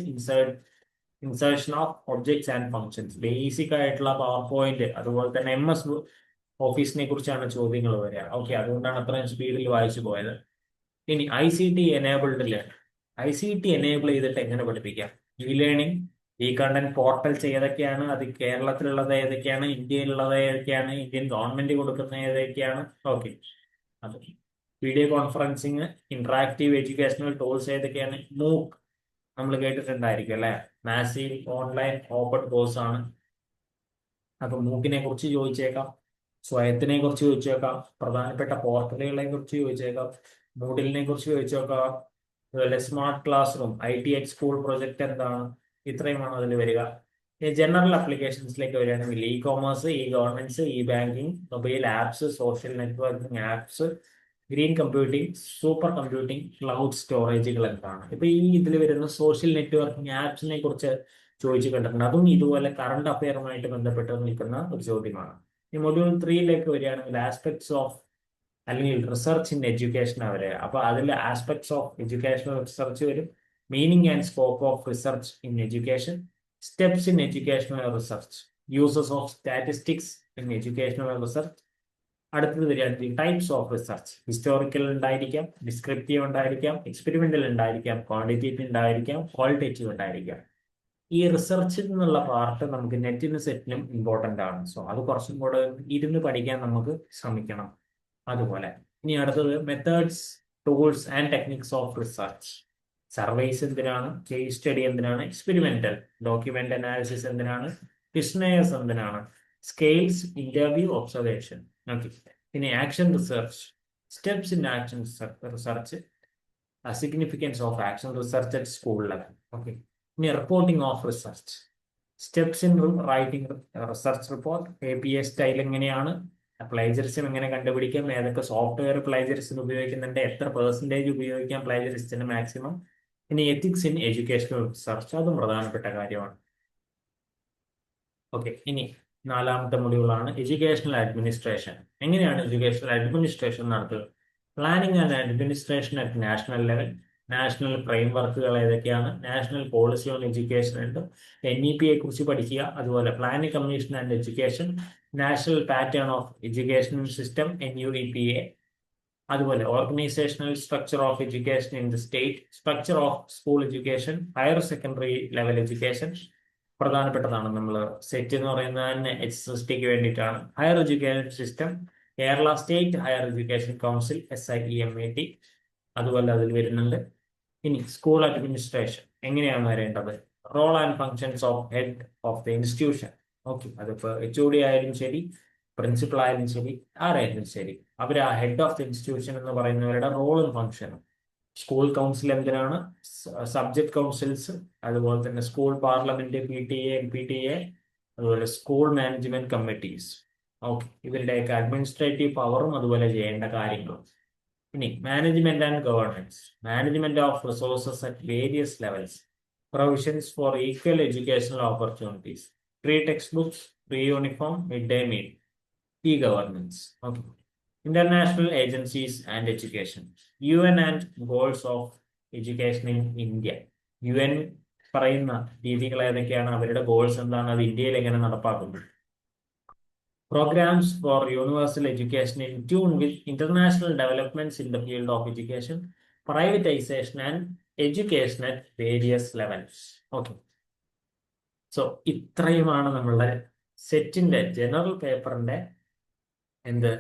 insertion of objects and functions. Basic ആയിട്ടുള്ള power point, അതുപോലെ തന്നെ MS ഓഫീസിനെ കുറിച്ചാണ് ചോദ്യങ്ങൾ വരിക. Okay, അതുകൊണ്ടാണ് അത്രയും സ്പീഡിൽ വായിച്ചു പോയത്. ഇനി ICT enabled learning. ICT enable ചെയ്തിട്ട് എങ്ങനെ പഠിപ്പിക്കാം? ഇ ലേണിംഗ്, ഈ കണ്ടന്റ് പോർട്ടൽസ് ഏതൊക്കെയാണ്, അത് കേരളത്തിലുള്ളത് ഏതൊക്കെയാണ്, ഇന്ത്യയിലുള്ളത് ഏതൊക്കെയാണ്, ഇന്ത്യൻ ഗവൺമെന്റ് കൊടുക്കുന്ന ഏതൊക്കെയാണ്, ഓക്കെ. അത് video conferencing, interactive educational tools ഏതൊക്കെയാണ്, MOOC നമ്മൾ കേട്ടിട്ടുണ്ടായിരിക്കും അല്ലെ, മാസീവ് ഓൺലൈൻ ഓപ്പൺ കോഴ്സ് ആണ്. അപ്പൊ MOOCനെ കുറിച്ച് ചോദിച്ചേക്കാം, സ്വയത്തിനെ കുറിച്ച് ചോദിച്ചേക്കാം, പ്രധാനപ്പെട്ട പോർട്ടലുകളെ കുറിച്ച് ചോദിച്ചേക്കാം, മൂഡിലിനെ കുറിച്ച് ചോദിച്ചേക്കാം, അതുപോലെ smart classroom, ITH school project എന്താണ്, ഇത്രയുമാണ് അതിൽ വരിക. ജനറൽ അപ്ലിക്കേഷൻസിലേക്ക് വരികയാണെങ്കിൽ e commerce, e governance, e banking, mobile apps, social networking apps, green computing, super computing, cloud സ്റ്റോറേജുകൾ എന്താണ്. ഇപ്പൊ ഈ ഇതിൽ വരുന്ന സോഷ്യൽ നെറ്റ്വർക്കിംഗ് ആപ്സിനെ കുറിച്ച് ചോദിച്ചു കണ്ടിട്ടുണ്ട്. അതും ഇതുപോലെ കറണ്ട് അഫെയറുമായിട്ട് ബന്ധപ്പെട്ട് നിൽക്കുന്ന ഒരു ചോദ്യമാണ്. ഈ മൊഡ്യൂൾ 3ലേക്ക് വരികയാണെങ്കിൽ ആസ്പെക്ട്സ് ഓഫ്, അല്ലെങ്കിൽ റിസർച്ച് ഇൻ എഡ്യൂക്കേഷൻ വരെ. അപ്പൊ അതിൽ ആസ്പെക്ട്സ് ഓഫ് എഡ്യൂക്കേഷണൽ റിസർച്ച് വരും, meaning and scope of research in education, steps in educational research, uses of statistics in educational research. അടുത്തത് വരികയാണെങ്കിൽ ടൈപ്സ് ഓഫ് റിസർച്ച്, ഹിസ്റ്റോറിക്കൽ ഉണ്ടായിരിക്കാം, descriptive ഉണ്ടായിരിക്കാം, experimental ഉണ്ടായിരിക്കാം, ക്വാണ്ടിറ്റേറ്റീവ് ഉണ്ടായിരിക്കാം, ക്വാളിറ്റേറ്റീവ് ഉണ്ടായിരിക്കാം. ഈ റിസർച്ചിൽ നിന്നുള്ള പാർട്ട് നമുക്ക് നെറ്റിനും സെറ്റിനും ഇമ്പോർട്ടന്റ് ആണ്. സോ അത് കുറച്ചും കൂടെ ഇരുന്ന് പഠിക്കാൻ നമുക്ക് ശ്രമിക്കണം. അതുപോലെ ഇനി അടുത്തത് methods, tools and techniques of research. Surveys എന്തിനാണ്, കേസ് സ്റ്റഡി എന്തിനാണ്, എക്സ്പെരിമെന്റൽ, ഡോക്യുമെന്റ് അനാലിസിസ് എന്തിനാണ്, ക്വസ്റ്റ്യനെയർസ് എന്തിനാണ്, സ്കെയിൽസ്, ഇന്റർവ്യൂ, ഒബ്സർവേഷൻ. ഓക്കെ. ഇനി action research, steps in action research, significance of action research at school level. Okay. ഇനി reporting of research, steps in writing research report, APA style എങ്ങനെയാണ്, plagiarism എങ്ങനെ കണ്ടുപിടിക്കാം, ഏതൊക്കെ software പ്ലേജറിസ്റ്റിന് ഉപയോഗിക്കുന്നുണ്ട്, എത്ര പെർസെന്റേജ് ഉപയോഗിക്കാം പ്ലേജറിസ്റ്റിന് മാക്സിമം. ഇനി എത്തിക്സ് ഇൻ എഡ്യൂക്കേഷണൽ റിസർച്ച്, അതും പ്രധാനപ്പെട്ട കാര്യമാണ്. ഓക്കെ. ഇനി 4ാമത്തെ മൊഡ്യൂളാണ് എഡ്യൂക്കേഷണൽ അഡ്മിനിസ്ട്രേഷൻ. എങ്ങനെയാണ് എഡ്യൂക്കേഷണൽ അഡ്മിനിസ്ട്രേഷൻ നടത്തുക? Planning and administration at national level, national ഫ്രെയിംവർക്കുകൾ ഏതൊക്കെയാണ്, നാഷണൽ പോളിസി ഓൺ എഡ്യൂക്കേഷൻ ഉണ്ട്, NEP കുറിച്ച് പഠിക്കുക. അതുപോലെ planning commission and education, national pattern of educational system NUEPA. അതുപോലെ organisational structure of education in the state, structure of school education, higher secondary level education പ്രധാനപ്പെട്ടതാണ്. നമ്മൾ SET എന്ന് പറയുന്നത് തന്നെ HSSTക്ക് വേണ്ടിയിട്ടാണ്. Higher education system, Kerala state higher education council SIEMAT, അതുപോലെ അതിൽ വരുന്നുണ്ട്. ഇനി സ്കൂൾ അഡ്മിനിസ്ട്രേഷൻ എങ്ങനെയാണ് വരേണ്ടത്, role and functions of head of the institution. Okay, അതിപ്പോ HOD ആയാലും ശരി, പ്രിൻസിപ്പൽ ആയാലും ശരി, ആരായാലും ശരി, അവർ ആ ഹെഡ് ഓഫ് ദി ഇൻസ്റ്റിറ്റ്യൂഷൻ എന്ന് പറയുന്നവരുടെ റോളും ഫങ്ഷനും. സ്കൂൾ കൗൺസിൽ എന്തിനാണ്, സബ്ജക്ട് കൗൺസിൽസ്, അതുപോലെ തന്നെ സ്കൂൾ പാർലമെന്റ്, PTA, MPTA, അതുപോലെ സ്കൂൾ മാനേജ്മെന്റ് കമ്മിറ്റീസ്. ഓക്കെ, ഇവരുടെയൊക്കെ അഡ്മിനിസ്ട്രേറ്റീവ് പവറും അതുപോലെ ചെയ്യേണ്ട കാര്യങ്ങളും. ഇനി management and governance, management of resources at various levels, provisions for equal educational opportunities, free text books, free uniform, mid day meal, e-governance. Okay. International agencies and education, UN and goals of education in India. UN പറയുന്ന രീതികൾ ഏതൊക്കെയാണ്, അവരുടെ goals എന്താണ്, അത് ഇന്ത്യയിൽ എങ്ങനെ നടപ്പാക്കുന്നു. Programs for universal education in tune with international developments in the field of education, privatization and education at various levels. Okay. So ഇത്രയുമാണ് നമ്മളുടെ സെറ്റിന്റെ ജനറൽ പേപ്പറിന്റെ എന്ത്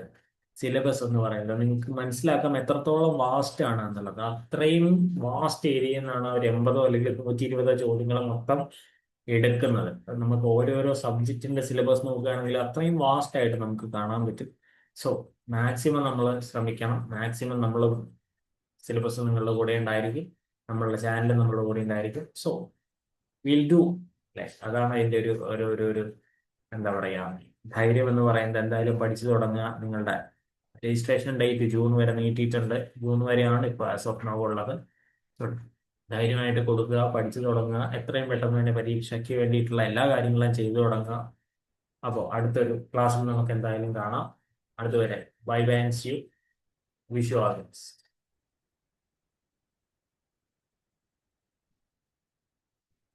സിലബസ് എന്ന് പറയുന്നത്. നിങ്ങൾക്ക് മനസ്സിലാക്കാം എത്രത്തോളം വാസ്റ്റ് ആണ് എന്നുള്ളത്. അത്രയും വാസ്റ്റ് ഏരിയയിൽ നിന്നാണ് അവർ 80 അല്ലെങ്കിൽ 120 ചോദ്യങ്ങൾ മൊത്തം എടുക്കുന്നത്. നമുക്ക് ഓരോരോ സബ്ജക്റ്റിന്റെ സിലബസ് നോക്കുകയാണെങ്കിൽ അത്രയും വാസ്റ്റ് ആയിട്ട് നമുക്ക് കാണാൻ പറ്റും. സോ മാക്സിമം നമ്മൾ ശ്രമിക്കണം. മാക്സിമം നമ്മൾ സിലബസ് നിങ്ങളുടെ കൂടെ ഉണ്ടായിരിക്കും, നമ്മളുടെ ചാനൽ നമ്മളുടെ കൂടെ ഉണ്ടായിരിക്കും. സോ വിൽ ഡു അല്ലെ, അതാണ് അതിന്റെ ഒരു എന്താ പറയാ ധൈര്യം എന്ന് പറയുന്നത്. എന്തായാലും പഠിച്ചു തുടങ്ങുക. നിങ്ങളുടെ രജിസ്ട്രേഷൻ ഡേറ്റ് ജൂൺ വരെ നീട്ടിയിട്ടുണ്ട്. ജൂൺ വരെയാണ് ഇപ്പോൾ ആസ് ഓഫ് നൗ ഉള്ളത്. So, ധൈര്യമായിട്ട് കൊടുക്കുക, പഠിച്ചു തുടങ്ങുക, എത്രയും പെട്ടെന്ന് തന്നെ പരീക്ഷയ്ക്ക് വേണ്ടിയിട്ടുള്ള എല്ലാ കാര്യങ്ങളും ചെയ്തു തുടങ്ങുക. അപ്പോൾ അടുത്തൊരു ക്ലാസ്സിൽ നമുക്ക് എന്തായാലും കാണാം. അടുത്തുവരെ bye bye and see you. Wish you all the best.